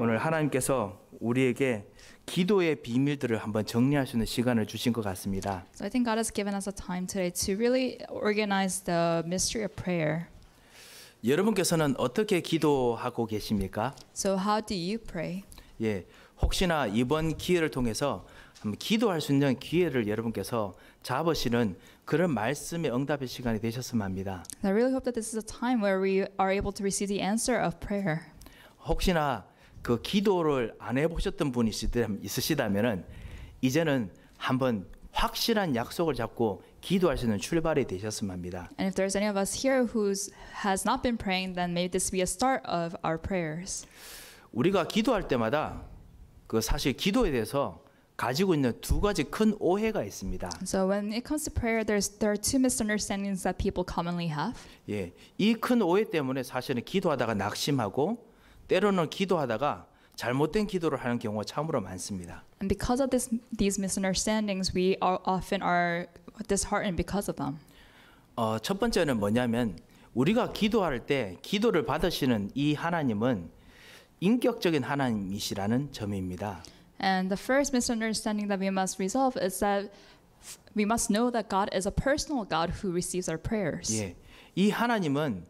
오늘 하나님께서 우리에게 기도의 비밀들을 한번 정리할 수 있는 시간을 주신 것 같습니다. So I think God has given us a time today to really organize the mystery of prayer. 여러분께서는 어떻게 기도하고 계십니까? So how do you pray? 예, 혹시나 이번 기회를 통해서 한번 기도할 수 있는 기회를 여러분께서 잡으시는 그런 말씀의 응답의 시간이 되셨으면 합니다. I really hope that this is a time where we are able to receive the answer of prayer. 혹시나 그 기도를 안 해보셨던 분이 있으시다면은 이제는 한번 확실한 약속을 잡고 기도할 수 있는 출발이 되셨으면 합니다. And if there's any of us here who has not been praying, then maybe this be a start of our prayers. 우리가 기도할 때마다 그 사실 기도에 대해서 가지고 있는 두 가지 큰 오해가 있습니다. So when it comes to prayer, there are two misunderstandings that people commonly have. 예, 이 큰 오해 때문에 사실은 기도하다가 낙심하고 때로는 기도하다가 잘못된 기도를 하는 경우가 참으로 많습니다. And because of these misunderstandings, we often are disheartened because of them. 첫 번째는 뭐냐면 우리가 기도할 때 기도를 받으시는 이 하나님은 인격적인 하나님이시라는 점입니다. And the first misunderstanding that we must resolve is that we must know that God is a personal God who receives our prayers. 예, 이 하나님은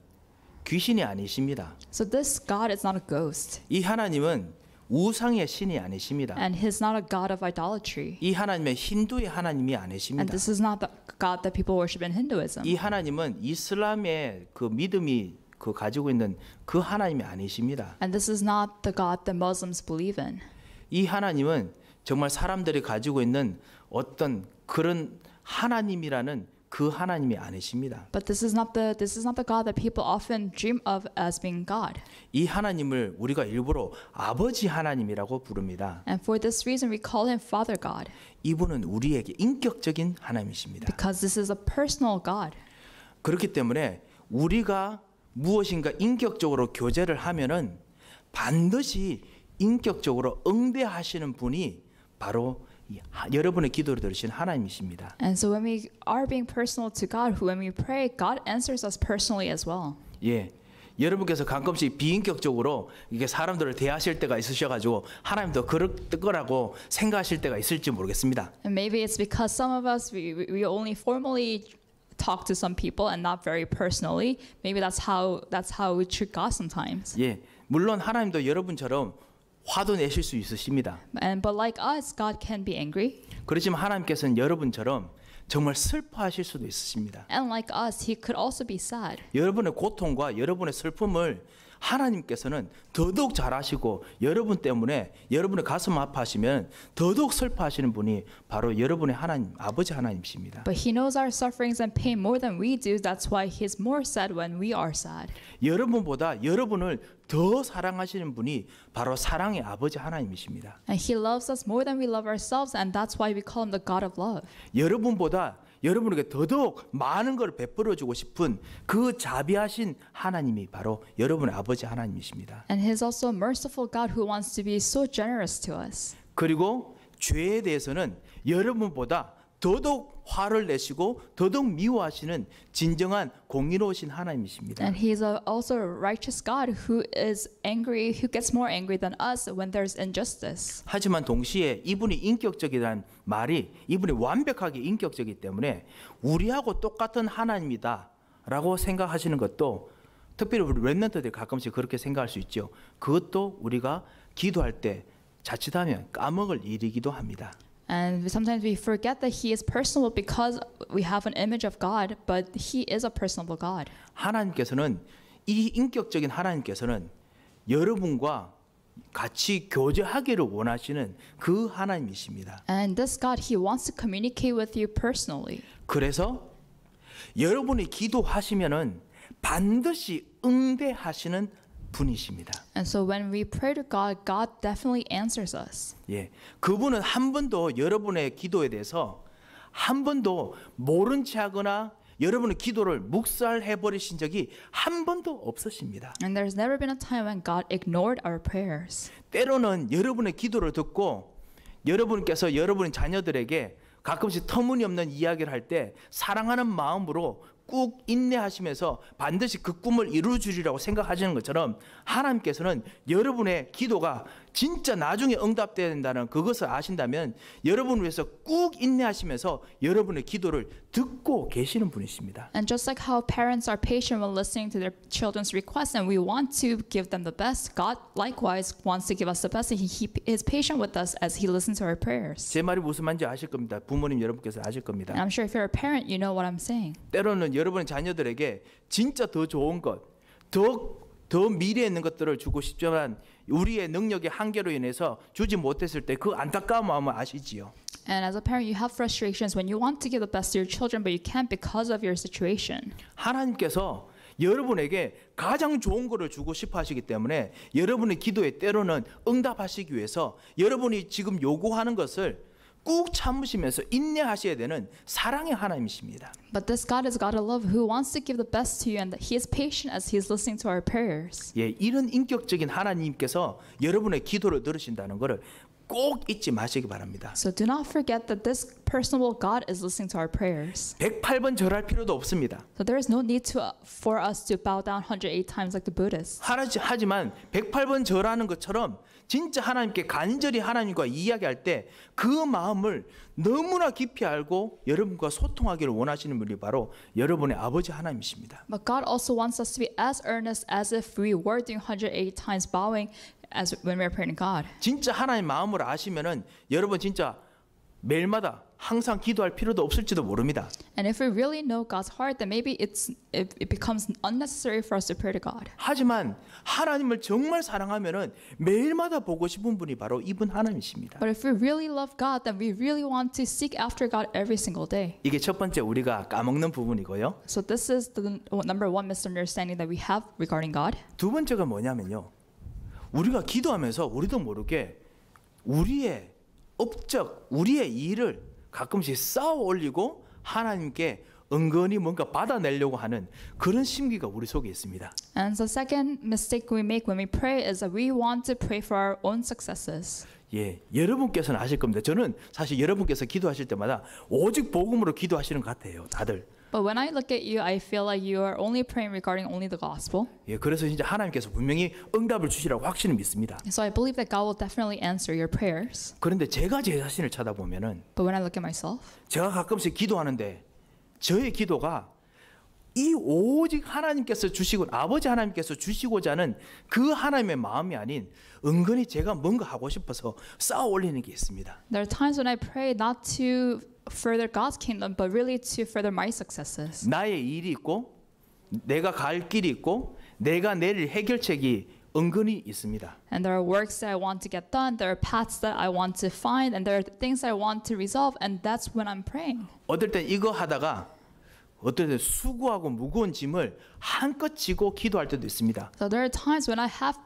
귀신이 아니십니다. So this God is not a ghost. 이 하나님은 우상의 신이 아니십니다. And He's not a God of idolatry. 이 하나님의 힌두의 하나님이 And 아니십니다. this is not the God that people worship in Hinduism. 이 하나님은 이슬람의 그 믿음이 그 가지고 있는 그 하나님이 아니십니다. And this is not the God that Muslims believe in. 이 하나님은 정말 사람들이 가지고 있는 어떤 그런 하나님이라는 그 하나님이 아니십니다. But this is not the God that people often dream of as being God. 이 하나님을 우리가 일부러 아버지 하나님이라고 부릅니다. And for this reason, we call Him Father God. 이분은 우리에게 인격적인 하나님이십니다. Because this is a personal God. 그렇기 때문에 우리가 무엇인가 인격적으로 교제를 하면은 반드시 인격적으로 응대하시는 분이 바로 여러분의 기도를 들으신 하나님이십니다. And so when we are being personal to God, when we pray, God answers us personally as well. 예, 여러분께서 가끔씩 비인격적으로 이게 사람들을 대하실 때가 있으셔가지고 하나님도 그럴 거라고 생각하실 때가 있을지 모르겠습니다. And maybe it's because some of us we only formally talk to some people and not very personally. Maybe that's how we treat God sometimes. 예, 물론 하나님도 여러분처럼 화도 내실 수 있으십니다. But like us, God can be angry. 그렇지만 하나님께서는 여러분처럼 정말 슬퍼하실 수도 있으십니다. And like us, He could also be sad. 여러분의 고통과 여러분의 슬픔을 하나님께서는 더더욱 잘 아시고 여러분 때문에 여러분의 가슴 아파하시면 더더욱 슬퍼하시는 분이 바로 여러분의 하나님, 아버지 하나님이십니다. But He knows our sufferings and pain more than we do. That's why He's more sad when we are sad. 여러분보다 여러분을 더 사랑하시는 분이 바로 사랑의 아버지 하나님이십니다. And He loves us more than we love ourselves, and that's why we call Him the God of love. 여러분보다 여러분에게 더더욱 많은 걸 베풀어 주고 싶은 그 자비하신 하나님이 바로 여러분의 아버지 하나님이십니다. And He's also a merciful God who wants to be so generous to us. 그리고 죄에 대해서는 여러분보다 더더욱 화를 내시고 더더욱 미워하시는 진정한 공의로우신 하나님이십니다. And He's also a righteous God who is angry, who gets more angry than us when there's injustice. 하지만 동시에 이분이 인격적이라는 말이 이분이 완벽하게 인격적이기 때문에 우리하고 똑같은 하나님이다 라고 생각하시는 것도 특별히 우리 렘넌트들이 가끔씩 그렇게 생각할 수 있죠. 그것도 우리가 기도할 때 자칫하면 까먹을 일이기도 합니다. And sometimes we forget that He is personal because we have an image of God, but He is a personable God. 하나님께서는 이 인격적인 하나님께서는 여러분과 같이 교제하기를 원하시는 그 하나님이십니다. And this God, He wants to communicate with you personally. 그래서 여러분이 기도하시면은 반드시 응대하시는 분이십니다. And so when we pray to God, God definitely answers us. 예, 그분은 한 번도 여러분의 기도에 대해서 한 번도 모른 체하거나 여러분의 기도를 묵살해 버리신 적이 한 번도 없으십니다. And there's never been a time when God ignored our prayers. 때로는 여러분의 기도를 듣고 여러분께서 여러분의 자녀들에게 가끔씩 터무니없는 이야기를 할 때 사랑하는 마음으로 꾹 인내하시면서 반드시 그 꿈을 이루어 주리라고 생각하시는 것처럼 하나님께서는 여러분의 기도가 진짜 나중에 응답돼야 된다는 그것을 아신다면 여러분을 위해서 꾹 인내하시면서 여러분의 기도를 듣고 계시는 분이십니다. And just like how parents are patient when listening to their children's requests and we want to give them the best, God likewise wants to give us the best and he is patient with us as he listens to our prayers. 제 말이 무슨 말인지 아실 겁니다. 부모님 여러분께서 아실 겁니다. And I'm sure if you're a parent, you know what I'm saying. 때로는 여러분의 자녀들에게 진짜 더 좋은 것, 더 미래에 있는 것들을 주고 싶지만 우리의 능력의 한계로 인해서 주지 못했을 때 그 안타까운 마음을 아시지요. And as a parent, you have frustrations when you want to give the best to your children, but you can't because of your situation. 하나님께서 여러분에게 가장 좋은 것을 주고 싶어 하시기 때문에 여러분의 기도에 때로는 응답하시기 위해서 여러분이 지금 요구하는 것을 꾹 참으시면서 인내하셔야 되는 사랑의 하나님이십니다. But this God is God of love who wants to give the best to you and he is patient as he is listening to our prayers. 예, 이런 인격적인 하나님께서 여러분의 기도를 들으신다는 것을 꼭 잊지 마시기 바랍니다. So do not forget that this personable God is listening to our prayers. 108번 절할 필요도 없습니다. So there is no need for us to bow down 108 times like the Buddhists. 하지만 108번 절하는 것처럼 진짜 하나님께 간절히 하나님과 이야기할 때 그 마음을 너무나 깊이 알고 여러분과 소통하기를 원하시는 분이 바로 여러분의 아버지 하나님이십니다. But God also wants us to be as earnest as if we were doing 108 times bowing as when we are praying to God. 진짜 하나님의 마음을 아시면은 여러분 진짜 매일마다 항상 기도할 필요도 없을지도 모릅니다. And if we really know God's heart, then maybe it becomes unnecessary for us to pray to God. 하지만 하나님을 정말 사랑하면은 매일마다 보고 싶은 분이 바로 이분 하나님이십니다. But if we really love God, then we really want to seek after God every single day. 이게 첫 번째 우리가 까먹는 부분이고요. So this is the number one misunderstanding that we have regarding God. 두 번째가 뭐냐면요. 우리가 기도하면서 우리도 모르게 우리의 업적, 우리의 일을 가끔씩 쌓아 올리고 하나님께 은근히 뭔가 받아내려고 하는 그런 심기가 우리 속에 있습니다. And the second mistake we make when we pray is that we want to pray for our own successes. 예, 여러분께서는 아실 겁니다. 저는 사실 여러분께서 기도하실 때마다 오직 복음으로 기도하시는 것 같아요, 다들. But when I look at you, I feel like you are only praying regarding only the gospel. 예, 그래서 진짜 하나님께서 분명히 응답을 주시라고 확신을 믿습니다. So I believe that God will definitely answer your prayers. 그런데 제가 제 자신을 쳐다보면은 But when I look at myself, 제가 가끔씩 기도하는데 저의 기도가 이 오직 하나님께서 주시고 아버지 하나님께서 주시고자 하는 그 하나님의 마음이 아닌 은근히 제가 뭔가 하고 싶어서 쌓아 올리는 게 있습니다. there are times when I pray not to further God's kingdom, but really to further my successes. 나의 일이 있고 내가 갈 길이 있고 내가 내릴 해결책이 은근히 있습니다. And there are works that I want to get done, there are paths that I want to find, and there are things I want to resolve, and that's when I'm praying. 어떨 땐 이거 하다가 어떨 땐 수고하고 무거운 짐을 한껏 지고 기도할 때도 있습니다. So there are times when I have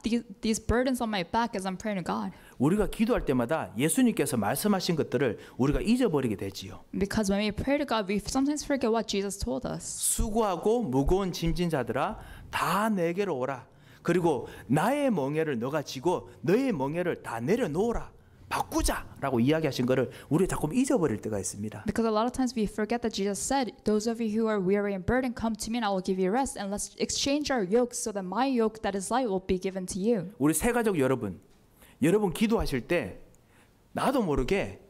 these burdens on my back as I'm praying to God. 우리가 기도할 때마다 예수님께서 말씀하신 것들을 우리가 잊어버리게 되지요. Because when we pray to God, we sometimes forget what Jesus told us. 수고하고 무거운 짐진 자들아 다 내게로 오라. 그리고 나의 멍에를 너가 지고 너의 멍에를 다 내려놓으라. 바꾸자라고 이야기하신 것을 우리 자꾸 잊어버릴 때가 있습니다. Because a lot of times we forget that Jesus said, those of you who are weary and burdened, come to me and I will give you rest. And let's exchange our yokes so that my yoke that is light will be given to you. 우리 새가족 여러분 기도하실 때 나도 모르게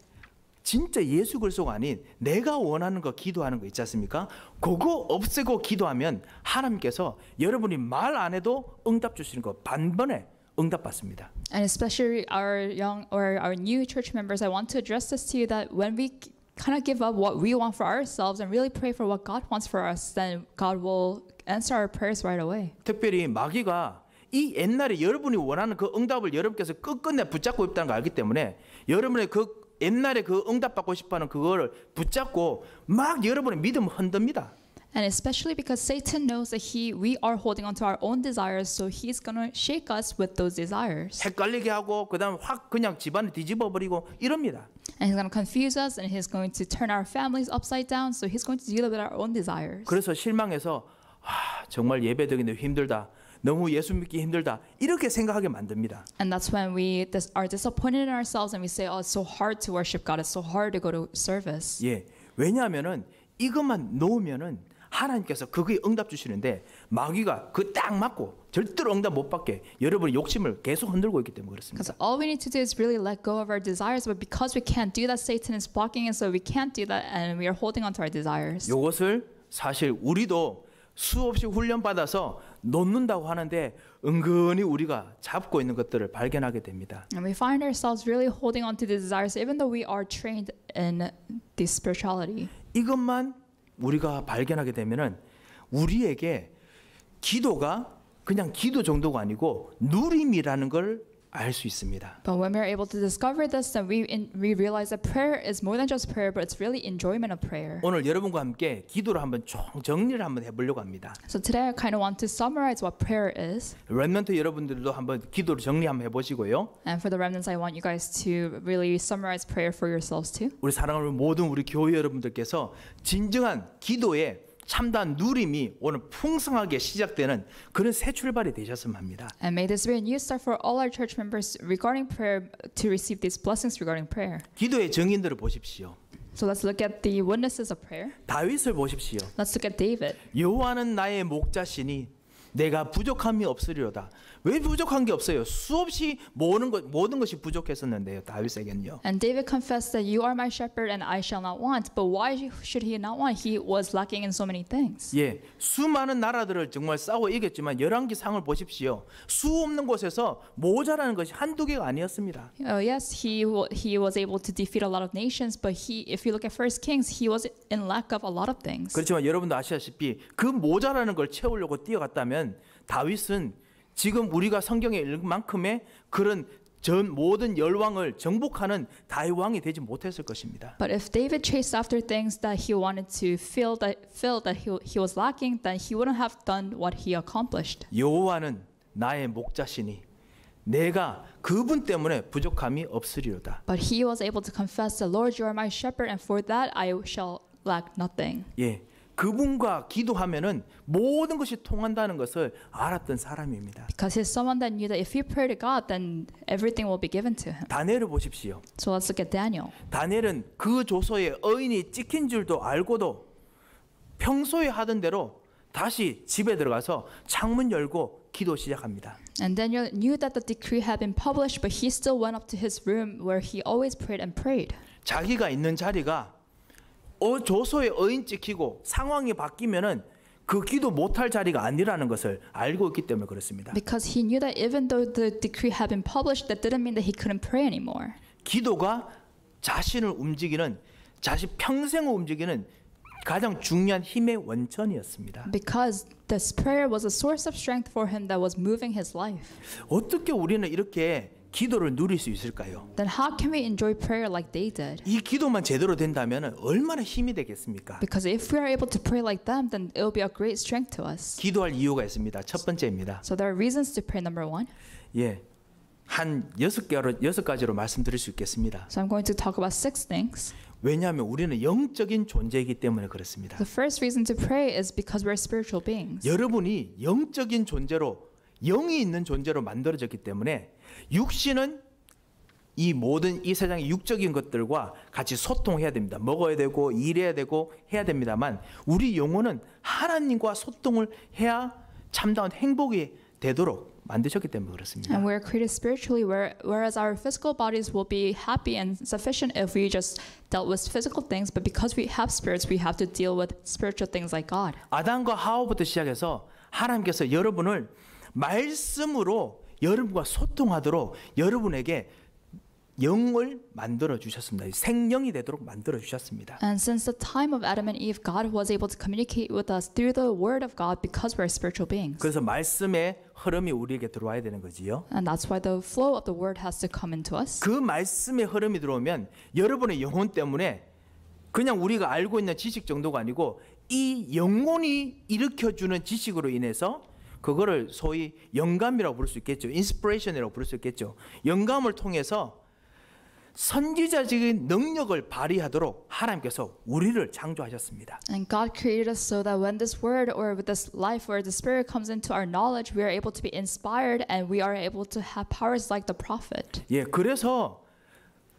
진짜 예수 그리스도가 아닌 내가 원하는 거 기도하는 거 있지 않습니까? 그거 없애고 기도하면 하나님께서 여러분이 말 안 해도 응답 주시는 거 반번에 응답 받습니다. And especially our young or our new church members, I want to address this to you that when we kind of give up what we want for ourselves and really pray for what God wants for us, then God will answer our prayers right away. 특별히 마귀가 이 옛날에 여러분이 원하는 그 응답을 여러분께서 끝끝내 붙잡고 있다는 걸 알기 때문에 여러분의 그 옛날에 그 응답 받고 싶어하는 그거를 붙잡고 막 여러분의 믿음을 흔듭니다. And especially because Satan knows that we are holding on to our own desires, so he's going to shake us with those desires. 헷갈리게 하고 그다음 확 그냥 집안을 뒤집어 버리고 이럽니다. And he's going to confuse us, and he's going to turn our families upside down, so he's going to deal with our own desires. 그래서 실망해서 정말 예배드리기 힘들다. 너무 예수 믿기 힘들다. 이렇게 생각하게 만듭니다. And that's when we are disappointed in ourselves and we say, oh, it's so hard to worship God. It's so hard to go to service. 예, 왜냐하면은 이것만 놓으면은 하나님께서 그거에 응답 주시는데 마귀가 그 딱 맞고 절대로 응답 못 받게 여러분의 욕심을 계속 흔들고 있기 때문에 그렇습니다. Because all we need to do is really let go of our desires, but because we can't do that, Satan is blocking it, so we can't do that, and we are holding on to our desires. 이것을 사실 우리도 수없이 훈련받아서 놓는다고 하는데 은근히 우리가 잡고 있는 것들을 발견하게 됩니다. And we find ourselves really holding on to the desires, even though we are trained in this spirituality. 이것만 우리가 발견하게 되면은 우리에게 기도가 그냥 기도 정도가 아니고 누림이라는 걸 알 수 있습니다. But when we are able to discover this, then we realize that prayer is more than just prayer, but it's really enjoyment of prayer. 오늘 여러분과 함께 기도를 한번 총 정리를 한번 해보려고 합니다. So today I kind of want to summarize what prayer is. 렘넌트 여러분들도 한번 기도를 정리 한번 해보시고요. And for the remnants, I want you guys to really summarize prayer for yourselves too. 우리 사랑하는 모든 우리 교회 여러분들께서 진정한 기도에 참다한 누림이 오늘 풍성하게 시작되는 그런 새 출발이 되셨으면 합니다. And may this be a new start for all our church members regarding prayer to receive these blessings regarding prayer. 기도의 증인들을 보십시오. So let's look at the witnesses of prayer. 다윗을 보십시오. Let's look at David. 여호와는 나의 목자시니 내가 부족함이 없으리로다. 왜 부족한 게 없어요? 수없이 모든 것이 부족했었는데요. 다윗에게는요. And David confessed that you are my shepherd and I shall not want. But why should he not want? He was lacking in so many things. 예, 수많은 나라들을 정말 싸워 이겼지만 열왕기상을 보십시오. 수 없는 곳에서 모자라는 것이 한두 개가 아니었습니다. Yes, he was able to defeat a lot of nations, but if you look at First Kings, he was in lack of a lot of things. 그렇지만 여러분도 아시다시피 그 모자라는 걸 채우려고 뛰어갔다면 다윗은 지금 우리가 성경에 읽은 만큼의 그런 전 모든 열왕을 정복하는 다윗 왕이 되지 못했을 것입니다. But if David chased after things that he wanted to feel that he was lacking, then he wouldn't have done what he accomplished. 여호와는 나의 목자시니 내가 그분 때문에 부족함이 없으리로다. But he was able to confess, "The Lord, you are my shepherd, and for that I shall lack nothing." 예, 그분과 기도하면은 모든 것이 통한다는 것을 알았던 사람입니다. Because he's someone that knew that if he prayed to God, then everything will be given to him. 다니엘을 보십시오. So let's look at Daniel. 다니엘은 그 조서에 어인이 찍힌 줄도 알고도 평소에 하던 대로 다시 집에 들어가서 창문 열고 기도 시작합니다. And Daniel knew that the decree had been published, but he still went up to his room where he always prayed and prayed. 자기가 있는 자리가 조서에 어인 찍히고 상황이 바뀌면은 그 기도 못할 자리가 아니라는 것을 알고 있기 때문에 그렇습니다. Because he knew that even though the decree had been published, that didn't mean that he couldn't pray anymore. 기도가 자신을 움직이는 자신 평생을 움직이는 가장 중요한 힘의 원천이었습니다. Because this prayer was a source of strength for him that was moving his life. 어떻게 우리는 이렇게 기도를 누릴 수 있을까요? Then how can we enjoy prayer like they did? 이 기도만 제대로 된다면 얼마나 힘이 되겠습니까? Because if we are able to pray like them, then it will be a great strength to us. 기도할 이유가 있습니다. 첫 번째입니다. So there are reasons to pray. Number one. 예, 한 6가지로 말씀드릴 수 있겠습니다. So I'm going to talk about 6 things. 왜냐하면 우리는 영적인 존재이기 때문에 그렇습니다. The first reason to pray is because we're spiritual beings. 여러분이 영적인 존재로 영이 있는 존재로 만들어졌기 때문에 육신은 이 모든 이 세상의 육적인 것들과 같이 소통해야 됩니다. 먹어야 되고 일해야 되고 해야 됩니다만 우리 영혼은 하나님과 소통을 해야 참다운 행복이 되도록 만드셨기 때문에 그렇습니다. And we're created spiritually, whereas our physical bodies will be happy and sufficient if we just dealt with physical things. But because we have spirits, we have to deal with spiritual things like God. 아담과 하와부터 시작해서 하나님께서 여러분을 말씀으로 여러분과 소통하도록 여러분에게 영을 만들어 주셨습니다. 생명이 되도록 만들어 주셨습니다. And since the time of Adam and Eve, God was able to communicate with us through the Word of God because we're spiritual beings. 그래서 말씀의 흐름이 우리에게 들어와야 되는 거지요. And that's why the flow of the Word has to come into us. 그 말씀의 흐름이 들어오면 여러분의 영혼 때문에 그냥 우리가 알고 있는 지식 정도가 아니고 이 영혼이 일으켜주는 지식으로 인해서 그거를 소위 영감이라고 부를 수 있겠죠. 인스피레이션이라고 부를 수 있겠죠. 영감을 통해서 선지자적인 능력을 발휘하도록 하나님께서 우리를 창조하셨습니다. And God created us so that when this word or with this life or the Spirit comes into our knowledge, we are able to be inspired and we are able to have powers like the prophet. 예, 그래서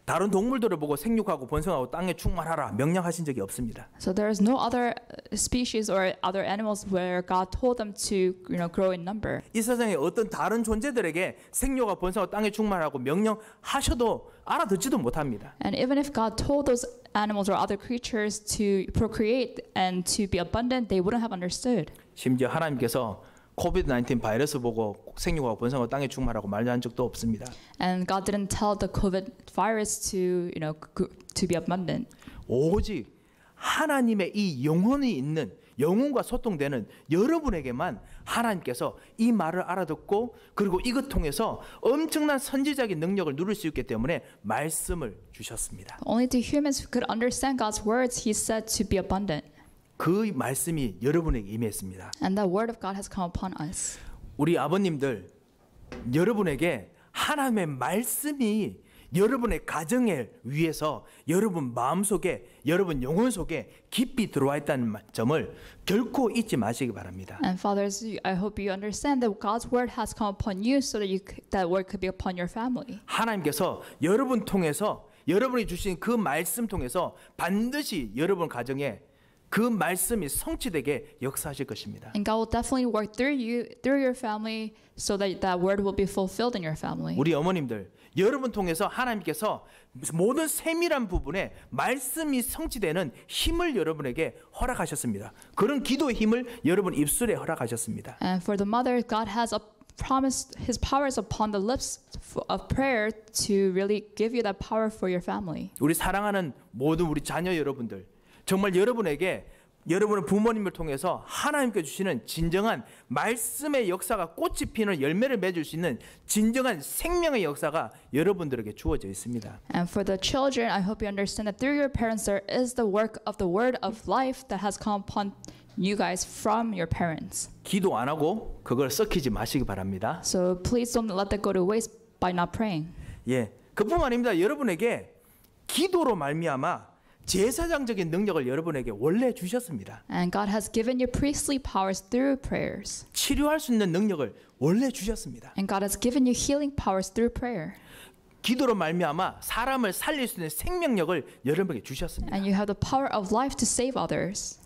다른 동물들을 보고 생육하고 번성하고 땅에 충만하라 명령하신 적이 없습니다. So there is no other species or other animals where God told them to, grow in number. 이 세상에 어떤 다른 존재들에게 생육하고 번성하고 땅에 충만하고 명령하셔도 알아듣지도 못합니다. And even if God told those animals or other creatures to procreate and to be abundant, they wouldn't have understood. 심지어 하나님께서 코비드-19 바이러스 보고 생육하고 번성하고 땅에 충만하고 말한 적도 없습니다. And God didn't tell the COVID virus to, to be abundant. 오직 하나님의 이 영혼이 있는 영혼과 소통되는 여러분에게만 하나님께서 이 말을 알아듣고 그리고 이것 통해서 엄청난 선지자적인 능력을 누릴 수 있기 때문에 말씀을 주셨습니다. Only to humans who could understand God's words, He said to be abundant. 그 말씀이 여러분에게 임했습니다. And the word of God has come upon us. 우리 아버님들 여러분에게 하나님의 말씀이 여러분의 가정을 위해서 여러분 마음속에 여러분 영혼 속에 깊이 들어와 있다는 점을 결코 잊지 마시기 바랍니다. And fathers, I hope you understand that God's word has come upon you so that that word could be upon your family. 하나님께서 여러분 통해서 여러분이 주신 그 말씀 통해서 반드시 여러분 가정에 그 말씀이 성취되게 역사하실 것입니다. And God will definitely work through you, through your family, so that that word will be fulfilled in your family. 우리 어머님들, 여러분 통해서 하나님께서 모든 세밀한 부분에 말씀이 성취되는 힘을 여러분에게 허락하셨습니다. 그런 기도의 힘을 여러분 입술에 허락하셨습니다. And for the mother, God has promised His powers upon the lips of prayer to really give you that power for your family. 우리 사랑하는 모든 우리 자녀 여러분들, 정말 여러분에게 여러분의 부모님을 통해서 하나님께 주시는 진정한 말씀의 역사가 꽃이 피는 열매를 맺을 수 있는 진정한 생명의 역사가 여러분들에게 주어져 있습니다. And for the children, I hope you understand that through your parents there is the work of the word of life that has come upon you guys from your parents. 기도 안 하고 그걸 썩히지 마시기 바랍니다. So please don't let that go to waste by not praying. 예, 그뿐만 아닙니다. 여러분에게 기도로 말미암아 제사장적인 능력을 여러분에게 원래 주셨습니다. And God has given you priestly powers through prayers. 치료할 수 있는 능력을 원래 주셨습니다. And God has given you healing powers through prayer. 기도로 말미암아 사람을 살릴 수 있는 생명력을 여러분에게 주셨습니다. And you have the power of life to save others.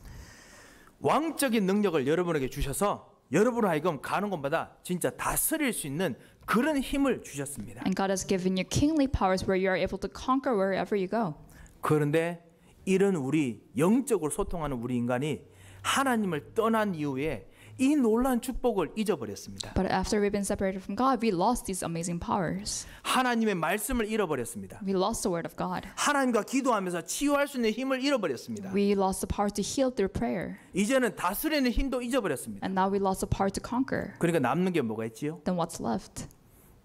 왕적인 능력을 여러분에게 주셔서 여러분을 하여금 가는 곳마다 진짜 다스릴 수 있는 그런 힘을 주셨습니다. And God has given you kingly powers where you are able to conquer wherever you go. 그런데 이런 우리 영적으로 소통하는 우리 인간이 하나님을 떠난 이후에 이 놀라운 축복을 잊어버렸습니다. But after we've been separated from God, we lost these amazing powers. 하나님의 말씀을 잃어버렸습니다. We lost the word of God. 하나님과 기도하면서 치유할 수 있는 힘을 잃어버렸습니다. We lost the power to heal through prayer. 이제는 다스리는 힘도 잊어버렸습니다. And now we lost the power to conquer. 그러니까 남는 게 뭐가 있지요? Then what's left?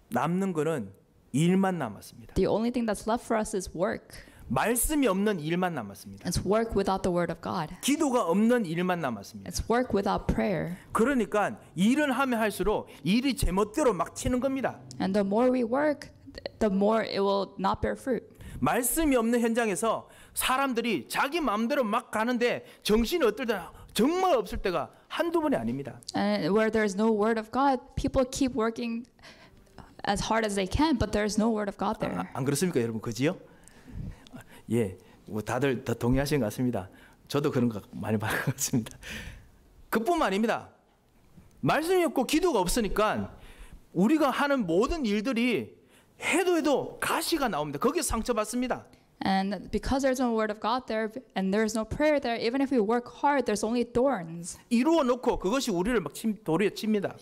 남는 거는 일만 남았습니다. The only thing that's left for us is work. 말씀이 없는 일만 남았습니다. It's work without the word of God. 기도가 없는 일만 남았습니다. It's work without prayer. 그러니까 일을 하면 할수록 일이 제멋대로 막 치는 겁니다. And the more we work, the more it will not bear fruit. 말씀이 없는 현장에서 사람들이 자기 마음대로 막 가는데 정신이 어떨 때 정말 없을 때가 한두 번이 아닙니다. And where there's no word of God, people keep working as hard as they can, but there's no word of God there. 안 그렇습니까, 여러분? 그지요? 예, 뭐 다들 다 동의하시는 것 같습니다. 저도 그런 거 많이 받은 것 같습니다. 그뿐만 아닙니다. 말씀이 없고 기도가 없으니까 우리가 하는 모든 일들이 해도 가시가 나옵니다. 거기에 상처받습니다. And because there's no word of God there, and there's no prayer there, even if we work hard, there's only thorns. 이루어 놓고 그것이 우리를 막 도리에 칩니다.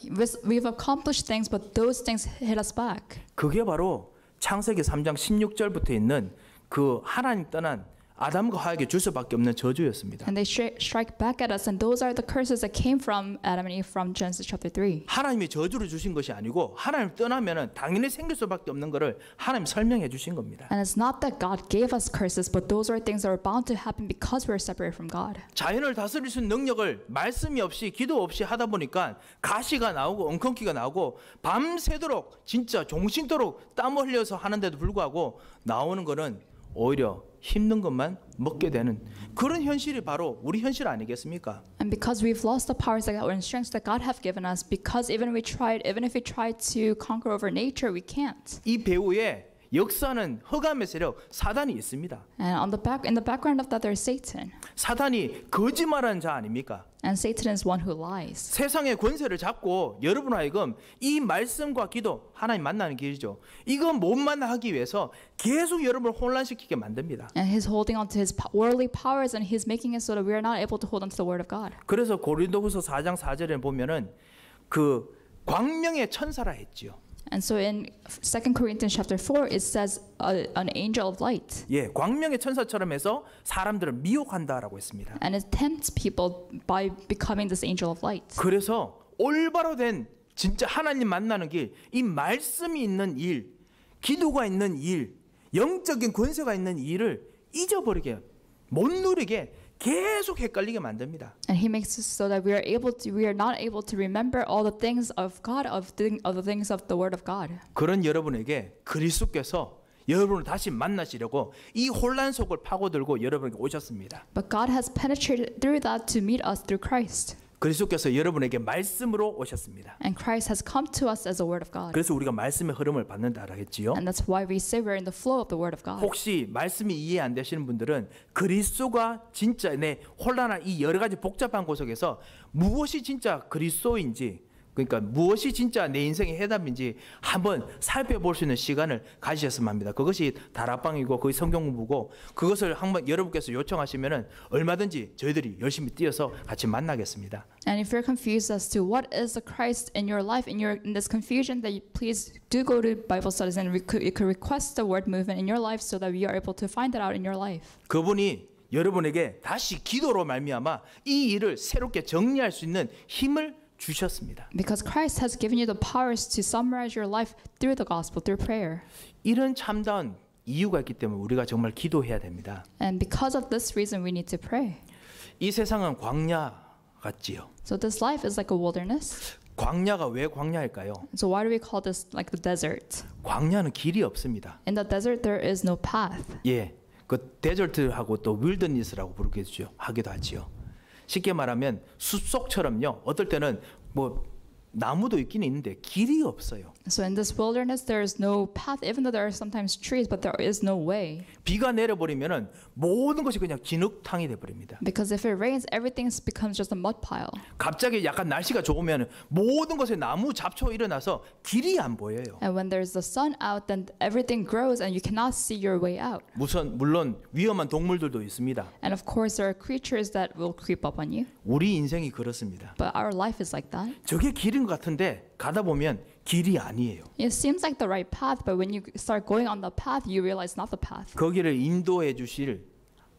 We've accomplished things, but those things hit us back. 그게 바로 창세기 3장 16절부터 있는 그 하나님 떠난 아담과 하와에게 줄 수밖에 없는 저주였습니다. And they strike back at us, and those are the curses that came from Adam and Eve from Genesis chapter 3. 하나님이 저주를 주신 것이 아니고 하나님 떠나면은 당연히 생길 수밖에 없는 것을 하나님 설명해 주신 겁니다. And it's not that God gave us curses, but those are things that are bound to happen because we're separated from God. 자연을 다스릴 수 있는 능력을 말씀이 없이 기도 없이 하다 보니까 가시가 나오고 엉겅퀴가 나오고 밤새도록 진짜 종신토록 땀 흘려서 하는데도 불구하고 나오는 거는 오히려 힘든 것만 먹게 되는 그런 현실이 바로 우리 현실 아니겠습니까? And because we've lost the powers and strengths that God have given us, because even if we tried to conquer over nature, we can't. 이 배후에 역사는 흑암의 세력 사단이 있습니다. And in the background of that, there's Satan. 사단이 거짓말하는 자 아닙니까? And Satan is one who lies. 세상의 권세를 잡고 여러분 하여금 이 말씀과 기도, 하나님 만나는 길이죠. 이거 못 만나기 위해서 계속 여러분을 혼란시키게 만듭니다. And he's holding on to his worldly powers, and he's making it so that we are not able to hold on to the word of God. 그래서 고린도후서 4장 4절에 보면은 그 광명의 천사라 했지요. And so in 2 Corinthians chapter 4, it says an angel of light. 예, 광명의 천사처럼 해서 사람들을 미혹한다라고 했습니다. And it tempts people by becoming this angel of light. 그래서 올바로 된 진짜 하나님 만나는 길, 이 말씀이 있는 일, 기도가 있는 일, 영적인 권세가 있는 일을 잊어버리게, 못 누리게 계속 헷갈리게 만듭니다. And he makes it so that we are not able to remember all the things of God, of the things of the word of God. 그런 여러분에게 그리스도께서 여러분을 다시 만나시려고 이 혼란 속을 파고들고 여러분에게 오셨습니다. But God has penetrated through that to meet us through Christ. 그리스도께서 여러분에게 말씀으로 오셨습니다. And Christ has come to us as the word of God. 그래서 우리가 말씀의 흐름을 받는다라고 했지요. And that's why we say we're in the flow of the word of God. 혹시 말씀이 이해 안 되시는 분들은 그리스도가 진짜 내 혼란한 이 여러 가지 복잡한 곳속에서 무엇이 진짜 그리스도인지, 그러니까 무엇이 진짜 내 인생의 해답인지 한번 살펴볼 수 있는 시간을 가지셨으면 합니다. 그것이 다락방이고 그것이 성경 공부고, 그것을 한번 여러분께서 요청하시면은 얼마든지 저희들이 열심히 뛰어서 같이 만나겠습니다. And if you're confused as to what is the Christ in your life, in this confusion, that you please do go to Bible studies and you could request the word movement in your life so that we are able to find that out in your life. 그분이 여러분에게 다시 기도로 말미암아 이 일을 새롭게 정리할 수 있는 힘을 주셨습니다. Because Christ has given you the powers to summarize your life through the gospel, through prayer. 이런 참다운 이유가 있기 때문에 우리가 정말 기도해야 됩니다. And because of this reason, we need to pray. 이 세상은 광야 같지요. So this life is like a wilderness. 광야가 왜 광야일까요? So why do we call this like the desert? 광야는 길이 없습니다. In the desert, there is no path. 예, 그 데저트하고 또 윌더니스라고 하기도 하지요. 쉽게 말하면 숲속처럼요. 어떨 때는 뭐 나무도 있긴 있는데 길이 없어요. So in this wilderness, there is no path, even though there are sometimes trees, but there is no way. 비가 내려버리면은 모든 것이 그냥 진흙탕이 돼버립니다. Because if it rains, everything becomes just a mud pile. 갑자기 약간 날씨가 좋으면 모든 것에 나무 잡초 일어나서 길이 안 보여요. And when there's the sun out, then everything grows and you cannot see your way out. 물론 위험한 동물들도 있습니다. And of course, there are creatures that will creep up on you. 우리 인생이 그렇습니다. But our life is like that. 저게 길인 것 같은데 가다 보면 길이 아니에요. It seems like the right path, but when you start going on the path, you realize not the path. 거기를 인도해 주실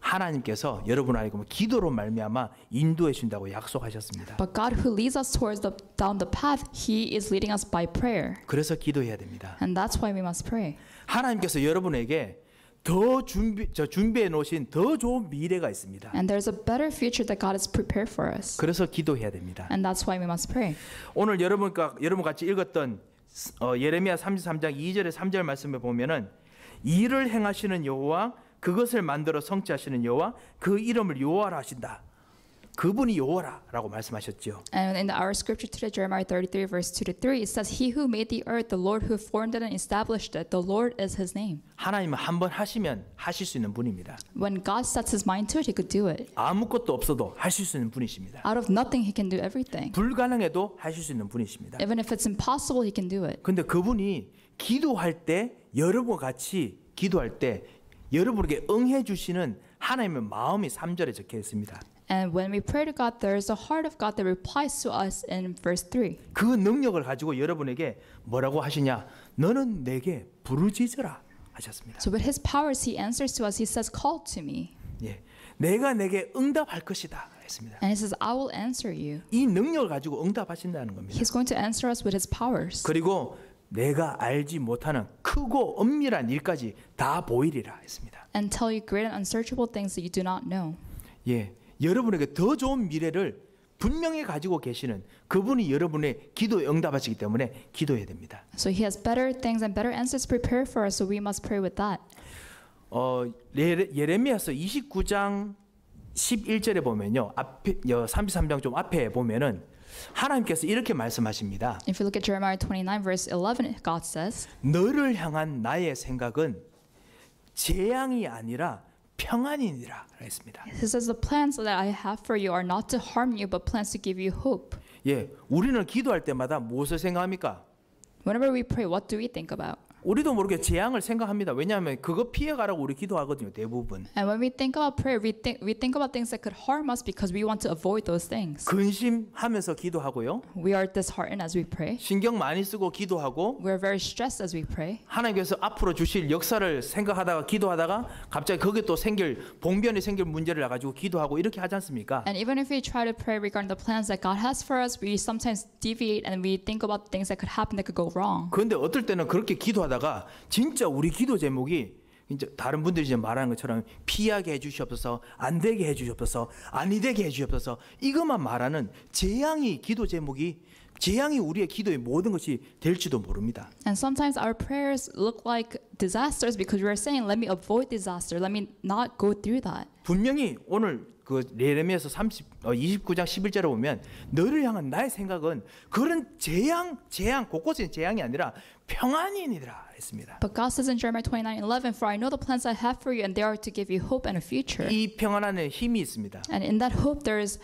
하나님께서 여러분 알고 기도로 말미암아 인도해 준다고 약속하셨습니다. But God who leads us towards down the path, He is leading us by prayer. 그래서 기도해야 됩니다. And that's why we must pray. 하나님께서 여러분에게 더 준비해 놓으신 더 좋은 미래가 있습니다. And there's a better future that God has prepared for us. 그래서 기도해야 됩니다. And that's why we must pray. 오늘 여러분 같이 읽었던 예레미야 33장 2절에 3절 말씀에 보면은 일을 행하시는 여호와, 그것을 만들어 성취하시는 여호와, 그 이름을 여호와라 하신다. 그분이 여호와라고 말씀하셨죠. And in our scripture today, Jeremiah 33 verse 2 to 3, it says, He who made the earth, the Lord who formed it and established it, the Lord is His name. 하나님은 한번 하시면 하실 수 있는 분입니다. When God sets His mind to it, He could do it. 아무것도 없어도 하실 수 있는 분이십니다. Out of nothing, He can do everything. 불가능해도 하실 수 있는 분이십니다. Even if it's impossible, He can do it. 근데 그분이 기도할 때, 여러분과 같이 기도할 때 여러분에게 응해 주시는 하나님의 마음이 3절에 적혀 있습니다. And when we pray to God, there is a heart of God that replies to us in verse 3. 그 능력을 가지고 여러분에게 뭐라고 하시냐? 너는 내게 부르짖으라 하셨습니다. So with His powers, He answers to us. He says, call to me. 예, 내가 내게 응답할 것이다 했습니다. And He says, I will answer you. 이 능력을 가지고 응답하신다는 겁니다. He's going to answer us with His powers. 그리고 내가 알지 못하는 크고 엄밀한 일까지 다 보이리라 했습니다. And tell you great and unsearchable things that you do not know. 예, 여러분에게 더 좋은 미래를 분명히 가지고 계시는 그분이 여러분의 기도에 응답하시기 때문에 기도해야 됩니다. So He has better things and better answers prepared for us, so we must pray with that. 예레미야서 29장 11절에 보면요, 앞에 33장 좀 앞에 보면은 하나님께서 이렇게 말씀하십니다. If you look at Jeremiah 29 verse 11, God says, 너를 향한 나의 생각은 재앙이 아니라 평안이니라 했습니다. He says, the plans that I have for you are not to harm you, but plans to give you hope. 예, 우리는 기도할 때마다 무엇을 생각합니까? Whenever we pray, what do we think about? 우리도 모르게 재앙을 생각합니다. 왜냐하면 그거 피해가라고 우리 기도하거든요. 대부분. And when we think about prayer, we think about things that could harm us because we want to avoid those things. 근심하면서 기도하고요. We are disheartened as we pray. 신경 많이 쓰고 기도하고 We are very stressed as we pray. 하나님께서 앞으로 주실 역사를 생각하다가 기도하다가 갑자기 거기에 또 봉변이 생길 문제를 가지고 기도하고 이렇게 하지 않습니까? And even if we try to pray regarding the plans that God has for us, we sometimes deviate and we think about things that could happen that could go wrong. 그런데 어떨 때는 그렇게 기도하다가 진짜 우리 기도 제목이 이제 다른 분들이 이제 말하는 것처럼 피하게 해주시옵소서, 안 되게 해주시옵소서, 아니 되게 해주시옵소서 이것만 말하는 재앙이 기도 제목이 재앙이 우리의 기도의 모든 것이 될지도 모릅니다. And sometimes our prayers look like disasters because we are saying, let me avoid disaster, let me not go through that. 분명히 오늘 그 예레미야서 29장 11절에 보면 너를 향한 나의 생각은 그런 재앙 곳곳에 재앙이 아니라 평안이니라 했습니다. But God says in Jeremiah 29:11, for I know the plans I have for you and they are to give you hope and a future. 이 평안 안에 힘이 있습니다. And in that hope there's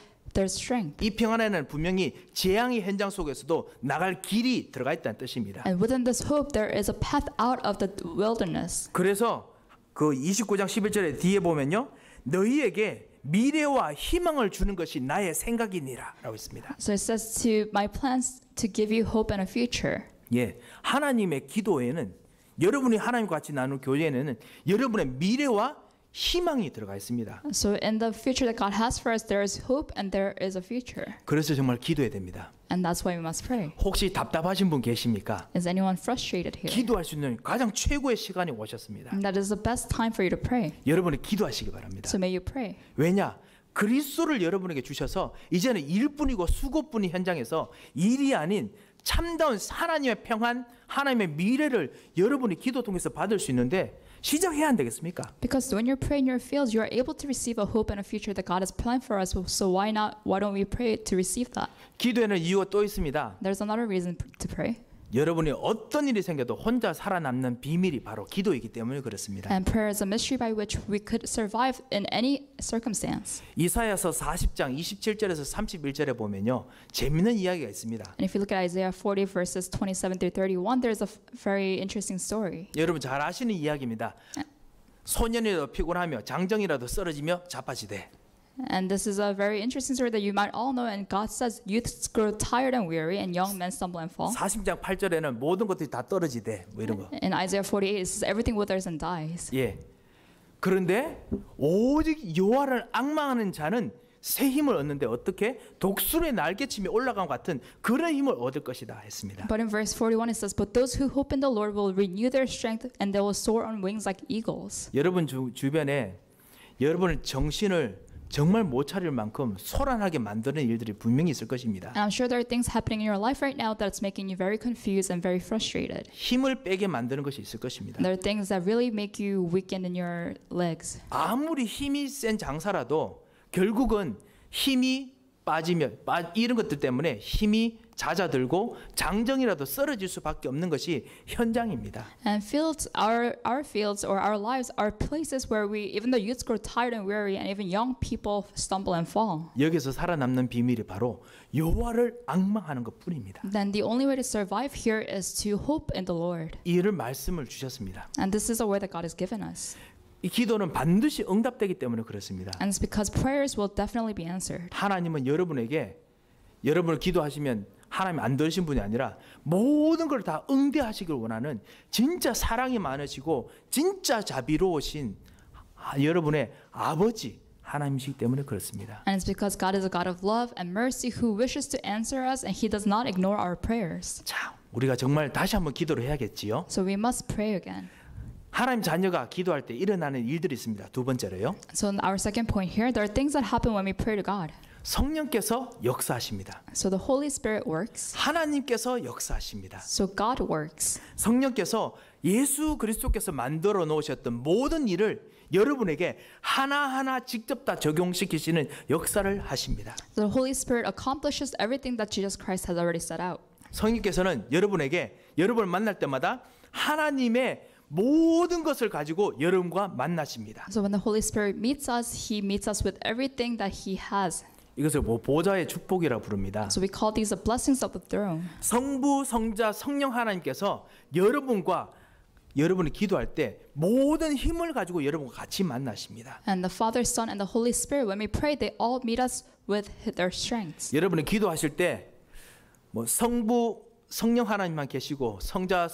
strength. 이 평안 안에는 분명히 재앙의 현장 속에서도 나갈 길이 들어가 있다는 뜻입니다. And within this hope there is a path out of the wilderness. 그래서 그 29장 11절에 뒤에 보면요. 너희에게 미래와 희망을 주는 것이 나의 생각이니라라고 있습니다. So it says to my plans to give you hope and a future. 예, 하나님의 기도에는 여러분이 하나님과 같이 나누는 교제에는 여러분의 미래와 희망이 들어가 있습니다. So in the future that God has for us, there is hope and there is a future. 그래서 정말 기도해야 됩니다. And that's why we must pray. 혹시 답답하신 분 계십니까? Is anyone frustrated here? 기도할 수 있는 가장 최고의 시간이 오셨습니다. And that is the best time for you to pray. 여러분이 기도하시기 바랍니다. So may you pray. 왜냐? 그리스도를 여러분에게 주셔서 이제는 일뿐이고 수고뿐인 현장에서 일이 아닌 참다운 하나님의 평안, 하나님의 미래를 여러분이 기도 통해서 받을 수 있는데 시작해야 안 되겠습니까? Because when you're praying in your fields, you are able to receive a hope and a future that God has planned for us. So why don't we pray to receive that? 기도에는 이유가 또 있습니다. There's another reason to pray. 여러분이 어떤 일이 생겨도 혼자 살아남는 비밀이 바로 기도이기 때문에 그렇습니다. And prayer is a mystery by which we could survive in any circumstance. 이사야서 40장 27절에서 31절에 보면요. 재미있는 이야기가 있습니다. And if you look at Isaiah 40 verses 27 through 31, there's a very interesting story. 여러분 잘 아시는 이야기입니다. 소년이라도 피곤하며 장정이라도 쓰러지며 자빠지되 And this is a very interesting story that you might all know. And God says, youths grow tired and weary, and young men stumble and fall. 40장 8절에는 모든 것들이 다 떨어지되 뭐 이런 거. In Isaiah 48, it says, everything withers and dies. 예. 그런데 오직 여호와를 앙망하는 자는 새 힘을 얻는데 어떻게 독수리의 날개침이 올라간 것 같은 그런 힘을 얻을 것이다 했습니다. But in verse 41 it says, but those who hope in the Lord will renew their strength and they will soar on wings like eagles. 여러분 주변에 여러분의 정신을 정말 못 차릴 만큼 소란하게 만드는 일들이 분명히 있을 것입니다. And I'm sure there are things happening in your life right now that's making you very confused and very frustrated. 힘을 빼게 만드는 것이 있을 것입니다. There are things that really make you weakened in your legs. 아무리 힘이 센 장사라도 결국은 힘이 빠지면 이런 것들 때문에 힘이 잦아들고 장정이라도 쓰러질 수밖에 없는 것이 현장입니다. And fields, our fields or our lives are places where even the youths grow tired and weary, and even young people stumble and fall. 여기서 살아남는 비밀이 바로 여호와를 앙망하는 것뿐입니다. Then the only way to survive here is to hope in the Lord. 이를 말씀을 주셨습니다. And this is a word that God has given us. 이 기도는 반드시 응답되기 때문에 그렇습니다. And it's because prayers will definitely be answered. 하나님은 여러분을 기도하시면 하나님 안 들으신 분이 아니라 모든 걸 다 응대하시길 원하는 진짜 사랑이 많으시고 진짜 자비로우신 여러분의 아버지 하나님이시기 때문에 그렇습니다. And it's because God is a God of love and mercy who wishes to answer us and He does not ignore our prayers. 자, 우리가 정말 다시 한번 기도를 해야겠지요. So we must pray again. 하나님 자녀가 기도할 때 일어나는 일들이 있습니다. 두 번째로요. So our second point here, there are things that happen when we pray to God. 성령께서 역사하십니다. So the Holy Spirit works. 하나님께서 역사하십니다. So God works. 성령께서 예수 그리스도께서 만들어 놓으셨던 모든 일을 여러분에게 하나하나 직접 다 적용시키시는 역사를 하십니다. The Holy Spirit accomplishes everything that Jesus Christ has already set out. 성령께서는 여러분에게 여러분을 만날 때마다 하나님의 모든 것을 가지고 여러분과 만나십니다. So when the Holy Spirit meets us, He meets us with everything that He has. 이것을 보좌의 축복이라고 부릅니다. So we call these the blessings of the throne. 성부, 성자, 성령 하나님께서 여러분과 여러분이 기도할 때 모든 힘을 가지고 여러분과 같이 만나십니다. And the Father, Son, and the Holy Spirit, when we pray, they all meet us with their strengths. 여러분이 기도하실 때 뭐 성부, 성령 하나님만 계시고 성자,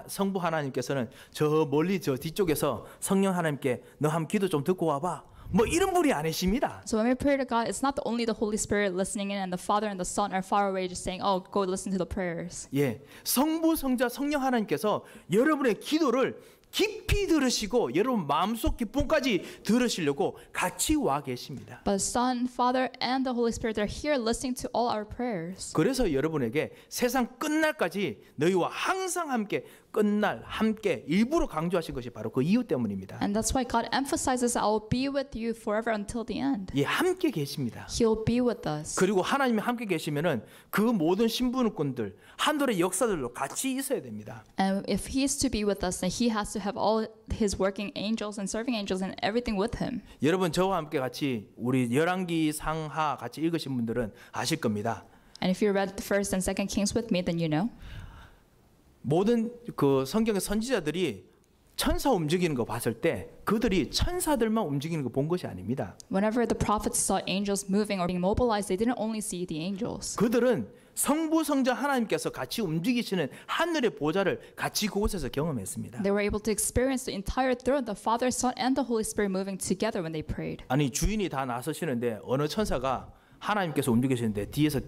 성부 하나님께서는 저 멀리 저 뒤쪽에서 성령 하나님께 너 한 기도 좀 듣고 와봐. 뭐 이런 분이 아니십니다. So when we pray to God, it's not only the Holy Spirit listening in and the Father and the Son are far away just saying, oh, go listen to the prayers. 예, 성부, 성자, 성령 하나님께서 여러분의 기도를 깊이 들으시고 여러분 마음속 기쁨까지 들으시려고 같이 와 계십니다. But the Son, Father, and the Holy Spirit are here listening to all our prayers. 그래서 여러분에게 세상 끝날까지 너희와 항상 함께 끝날 함께 일부러 강조하신 것이 바로 그 이유 때문입니다. And that's why God emphasizes, I will be with you forever until the end. 예, 함께 계십니다. He'll be with us. 그리고 하나님이 함께 계시면은 그 모든 신분권들 하늘의 역사들로 같이 있어야 됩니다. And if He is to be with us, then He has to have all His working angels and serving angels and everything with Him. 여러분 저와 함께 같이 우리 열왕기 상하 같이 읽으신 분들은 아실 겁니다. And if you read the first and second Kings with me, then you know. 모든 그 성경의 선지자들이 천사 움직이는 거 봤을 때 그들이 천사들만 움직이는 거 본 것이 아닙니다. Whenever the prophets saw angels moving or being mobilized, they didn't only see the angels. 그들은 성부 성자 하나님께서 같이 움직이시는 하늘의 보좌를 같이 그곳에서 경험했습니다. They were able to experience the entire throne, the Father, Son, and the Holy Spirit moving together when they prayed. 아니 주인이 다 나서시는데 어느 천사가 하나님께서 움직이시는데 뒤에서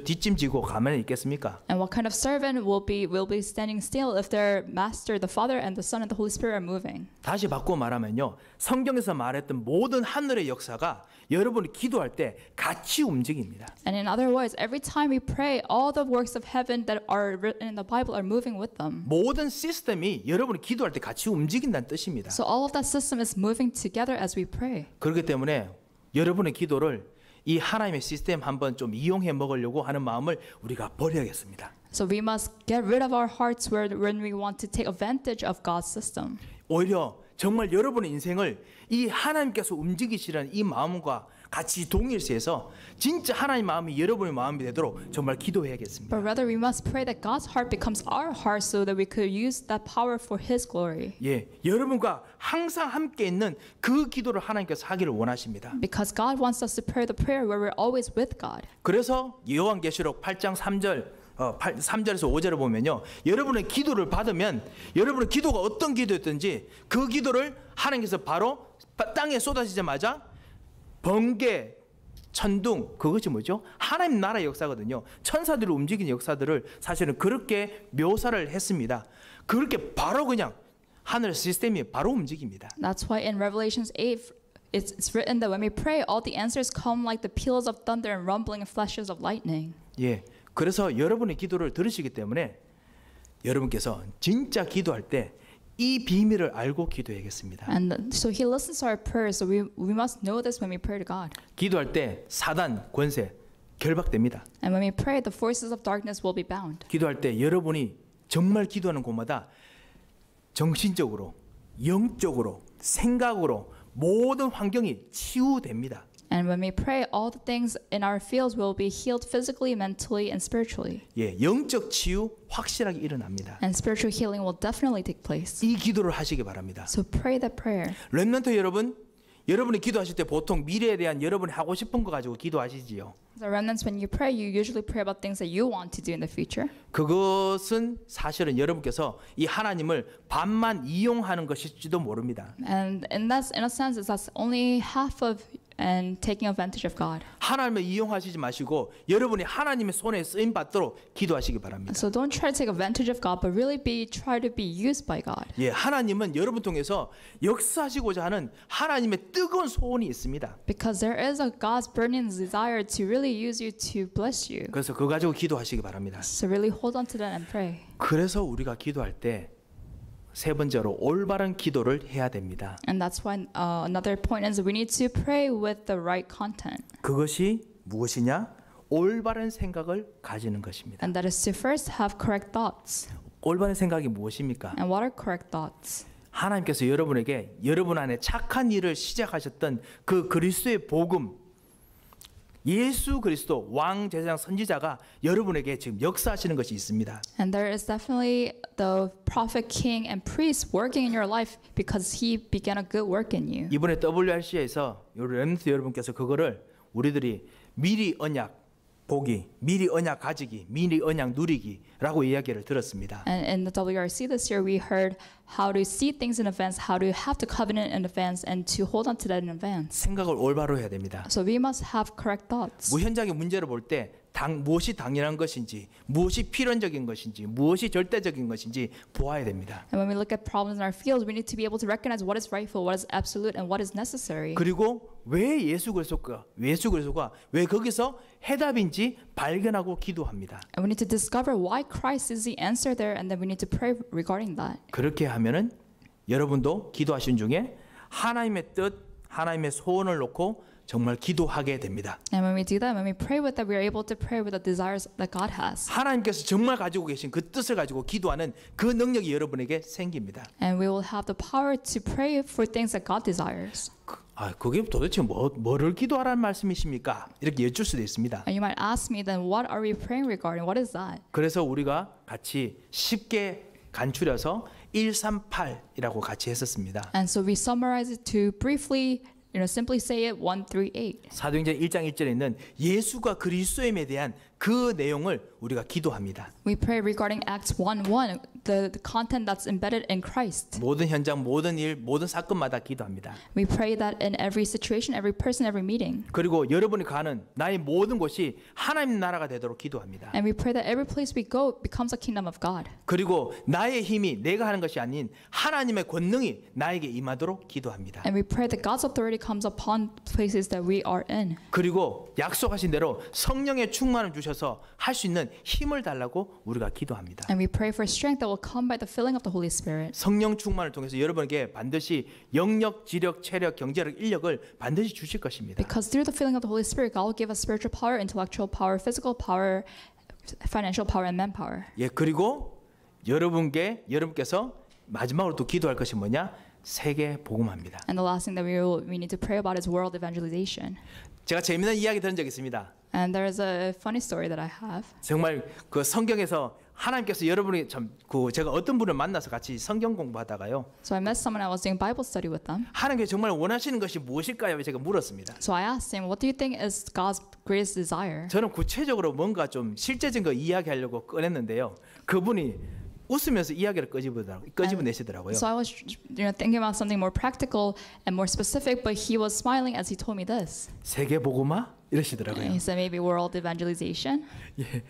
뒷짐지고 가만히 있겠습니까? And what kind of servant will be standing still if their master, the Father, and the Son, and the Holy Spirit are moving? 다시 바꾸어 말하면요, 성경에서 말했던 모든 하늘의 역사가 여러분이 기도할 때 같이 움직입니다. And in other words, every time we pray, all the works of heaven that are written in the Bible are moving with them. 모든 시스템이 여러분이 기도할 때 같이 움직인다는 뜻입니다. So all of that system is moving together as we pray. 그렇기 때문에 여러분의 기도를 이 하나님의 시스템 한번 좀 이용해 먹으려고 하는 마음을 우리가 버려야겠습니다. So we must get rid of our hearts when we want to take advantage of God's system. 오히려 정말 여러분의 인생을 이 하나님께서 움직이시라는 이 마음과 같이 동일시해서 진짜 하나님 마음이 여러분의 마음이 되도록 정말 기도해야겠습니다. But rather we must pray that God's heart becomes our heart so that we could use that power for His glory. 예, 여러분과 항상 함께 있는 그 기도를 하나님께서 하기를 원하십니다. Because God wants us to pray the prayer where we're always with God. 그래서 요한계시록 8장 3절에서 5절을 보면요, 여러분의 기도를 받으면 여러분의 기도가 어떤 기도였든지 그 기도를 하나님께서 바로 땅에 쏟아지자마자 번개, 천둥, 그것이 뭐죠? 하나님 나라의 역사거든요. 천사들이 움직이는 역사들을 사실은 그렇게 묘사를 했습니다. 그렇게 바로 그냥 하늘 시스템이 바로 움직입니다. That's why in Revelations 8 it's written that when we pray, all the answers come like the peals of thunder and rumbling flashes of lightning. 예, 그래서 여러분의 기도를 들으시기 때문에 여러분께서 진짜 기도할 때 이 비밀을 알고 기도해야겠습니다. And so He listens to our prayers. So we must know this when we pray to God. 기도할 때 사단 권세 결박됩니다. And when we pray, the forces of darkness will be bound. 기도할 때 여러분이 정말 기도하는 곳마다 정신적으로, 영적으로, 생각으로 모든 환경이 치유됩니다. And when we pray, all the things in our fields will be healed physically, mentally, and spiritually. 예, 영적 치유 확실하게 일어납니다. And spiritual healing will definitely take place. 이 기도를 하시기 바랍니다. So pray that prayer. 렘넌트 여러분, 여러분이 기도하실 때 보통 미래에 대한 여러분이 하고 싶은 거 가지고 기도하시지요. The remnants, when you pray, you usually pray about things that you want to do in the future. 그것은 사실은 여러분께서 이 하나님을 반만 이용하는 것일지도 모릅니다. And in a sense, that's only half of and taking advantage of God. 하나님을 이용하시지 마시고 여러분이 하나님의 손에 쓰임 받도록 기도하시기 바랍니다. So don't try to take advantage of God, but really try to be used by God. 예, 하나님은 여러분 통해서 역사하시고자 하는 하나님의 뜨거운 소원이 있습니다. Because there is a God's burning desire to really use you to bless you. 그래서 그거 가지고 기도하시기 바랍니다. So really hold on to that and pray. 그래서 우리가 기도할 때 세 번째로 올바른 기도를 해야 됩니다. And that's why another point is we need to pray with the right content. 그것이 무엇이냐? 올바른 생각을 가지는 것입니다. And that is to first have correct thoughts. 올바른 생각이 무엇입니까? And what are correct thoughts? 하나님께서 여러분에게 여러분 안에 착한 일을 시작하셨던 그 그리스도의 복음, 예수 그리스도 왕 제사장 선지자가 여러분에게 지금 역사하시는 것이 있습니다. And there is definitely the prophet, king, and priest working in your life because he began a good work in you. 이번에 WRC에서 렘넌트 여러분께서 그거를 우리들이 미리 언약 보기, 미리 언약 가지기, 미리 언약 누리기라고 이야기를 들었습니다. And in the WRC this year, we heard how to see things in advance, how to have the covenant in advance, and to hold on to that in advance. 생각을 올바로 해야 됩니다. So we must have correct thoughts. 현장의 문제를 볼 때 무엇이 당연한 것인지, 무엇이 필연적인 것인지, 무엇이 절대적인 것인지 보아야 됩니다. And when we look at problems in our fields, we need to be able to recognize what is rightful, what is absolute, and what is necessary. 그리고 왜 예수 그리스도가 왜 거기서 해답인지 발견하고 기도합니다. And we need to discover why Christ is the answer there, and then we need to pray regarding that. 그렇게 하면은 여러분도 기도하신 중에 하나님의 뜻, 하나님의 소원을 놓고 정말 기도하게 됩니다. And when we do that, when we pray with that, we are able to pray with the desires that God has. 하나님께서 정말 가지고 계신 그 뜻을 가지고 기도하는 그 능력이 여러분에게 생깁니다. And we will have the power to pray for things that God desires. 그게 도대체 뭐를 기도하라는 말씀이십니까? 이렇게 여쭐 수도 있습니다. And you might ask me, then what are we praying regarding? What is that? 그래서 우리가 같이 쉽게 간추려서 138이라고 같이 했었습니다. And so we summarize it to briefly, simply say it 1 through 8. 사도행전 1장 1절에 있는 예수가 그리스도임에 대한 그 내용을 우리가 기도합니다. We pray regarding Acts 1:1, the content that's embedded in Christ. 모든 현장, 모든 일, 모든 사건마다 기도합니다. We pray that in every situation, every person, every meeting. 그리고 여러분이 가는 나의 모든 곳이 하나님 나라가 되도록 기도합니다. And we pray that every place we go becomes a kingdom of God. 그리고 나의 힘이 내가 하는 것이 아닌 하나님의 권능이 나에게 임하도록 기도합니다. And we pray that God's authority comes upon places that we are in. 그리고 약속하신 대로 성령의 충만을 주셔서 할 수 있는 힘을 달라고 우리가 기도합니다. And we pray for strength that will come by the filling of the Holy Spirit. 성령 충만을 통해서 여러분에게 반드시 영력, 지력, 체력, 경제력, 인력을 반드시 주실 것입니다. Because through the filling of the Holy Spirit, God will give us spiritual power, intellectual power, physical power, financial power, and manpower. 예, 그리고 여러분께서 마지막으로 또 기도할 것이 뭐냐? 세계 복음화입니다. And the last thing that we need to pray about is world evangelization. 제가 재미있는 이야기 들은 적이 있습니다. And there is a funny story that I have. 정말 그 성경에서 하나님께서 여러분이 제가 어떤 분을 만나서 같이 성경 공부하다가요. So I met someone I was doing Bible study with them. 하나님께서 정말 원하시는 것이 무엇일까요? 제가 물었습니다. So I asked him, what do you think is God's greatest desire? 저는 구체적으로 뭔가 좀 실제적인 거 이야기하려고 꺼냈는데요. 그분이 웃으면서 이야기를 끄집어내시더라고요. So I was thinking about something more practical and more specific, but he was smiling as he told me this. 세계 복음화 And 이러시더라고요. he said maybe world evangelization. 예.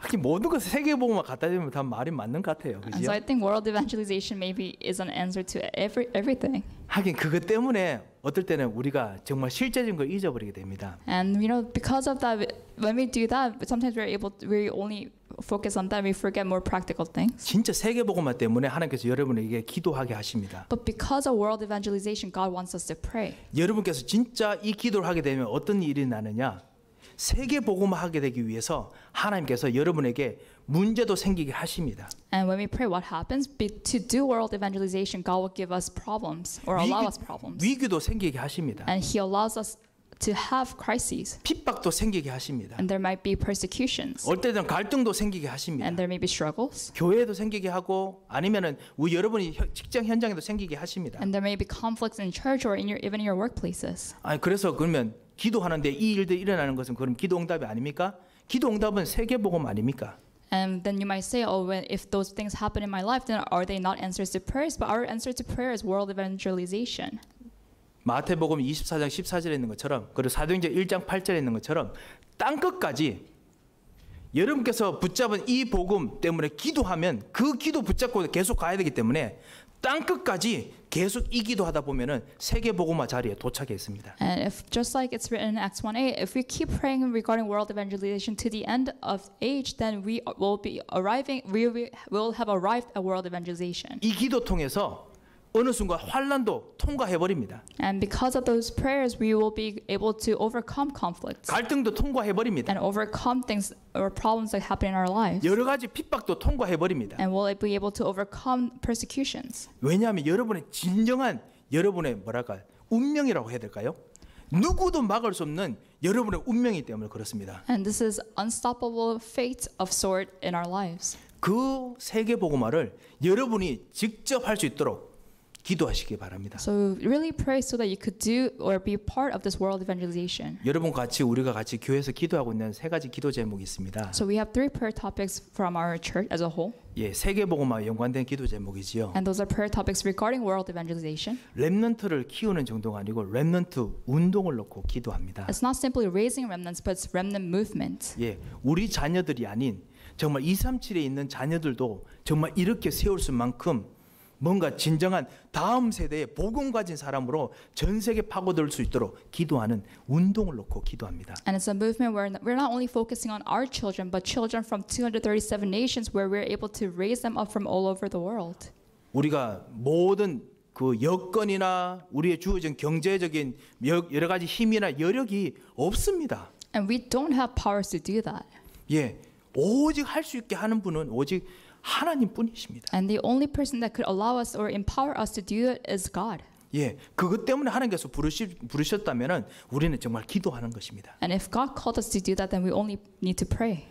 하긴 모든 것을 세계 복음화 갖다 대면 다 말이 맞는 것 같아요. And so I 그죠? think world evangelization maybe is an answer to everything. 하긴 그것 때문에 어떨 때는 우리가 정말 실제적인 걸 잊어버리게 됩니다. And because of that, when we do that, sometimes we only focus on that, we forget more practical things. 진짜 세계 복음화 때문에 하나님께서 여러분에게 기도하게 하십니다. But because of world evangelization, God wants us to pray. 여러분께서 진짜 이 기도를 하게 되면 어떤 일이 나느냐? 세계 복음화하게 되기 위해서 하나님께서 여러분에게 문제도 생기게 하십니다. And when we pray, what happens? To do world evangelization, God will give us problems or allow us problems. 위기도 생기게 하십니다. And He allows us to have crises. 핍박도 생기게 하십니다. And there might be persecutions. 올 때는 갈등도 생기게 하십니다. And there may be struggles. 교회도 생기게 하고 아니면은 여러분이 직장 현장에도 생기게 하십니다. And there may be conflicts in church or even in your workplaces. 그래서 그러면 기도하는데 이 일들이 일어나는 것은 그럼 기도 응답이 아닙니까? 기도 응답은 세계 복음 아닙니까? And then you might say, if those things happen in my life, then are they not answers to prayers? But our answer to prayer is world evangelization. 마태복음 24장 14절에 있는 것처럼 그리고 사도행전 1장 8절에 있는 것처럼 땅끝까지 여러분께서 붙잡은 이 복음 때문에 기도하면 그 기도 붙잡고 계속 가야 되기 때문에 땅끝까지 계속 이 기도하다 보면은 세계복음화 자리에 도착했습니다. And if just like it's written in Acts 1:8, if we keep praying regarding world evangelization to the end of age, then we will be arriving. We will have arrived at world evangelization. 이 기도 통해서 어느 순간 환란도 통과해 버립니다. And because of those prayers, we will be able to overcome conflicts 갈등도 통과해 버립니다. and overcome things or problems that happen in our lives. 여러 가지 핍박도 통과해 버립니다. And will be able to overcome persecutions. 왜냐하면 여러분의 진정한 여러분의 뭐랄까 운명이라고 해야 될까요? 누구도 막을 수 없는 여러분의 운명이기 때문에 그렇습니다. And this is unstoppable fate of sort in our lives. 그 세계 복음화를 여러분이 직접 할 수 있도록 기도하시기 바랍니다. So really pray so that you could do or be part of this world evangelization. 여러분 같이 우리가 같이 교회에서 기도하고 있는 세 가지 기도 제목이 있습니다. So we have 3 prayer topics from our church as a whole. 예, 세계 복음화와 연관된 기도 제목이지요. And those are prayer topics regarding world evangelization. 렘넌트를 키우는 정도가 아니고 렘넌트 운동을 놓고 기도합니다. It's not simply raising remnants, but it's remnant movement. 예, 우리 자녀들이 아닌 정말 237에 있는 자녀들도 정말 이렇게 세울 수 만큼 뭔가 진정한 다음 세대의 복음 가진 사람으로 전 세계 파고들 수 있도록 기도하는 운동을 놓고 기도합니다. And it's a movement where we're not only focusing on our children, but children from 237 nations where we're able to raise them up from all over the world. 우리가 모든 그 여건이나 우리의 주어진 경제적인 여러 가지 힘이나 여력이 없습니다. And we don't have powers to do that. 예, 오직 할 수 있게 하는 분은 오직 하나님뿐이십니다. And the only person that could allow us or empower us to do it is God. 예, 그것 때문에 하나님께서 부르셨다면은 우리는 정말 기도하는 것입니다. And if God called us to do that, then we only need to pray.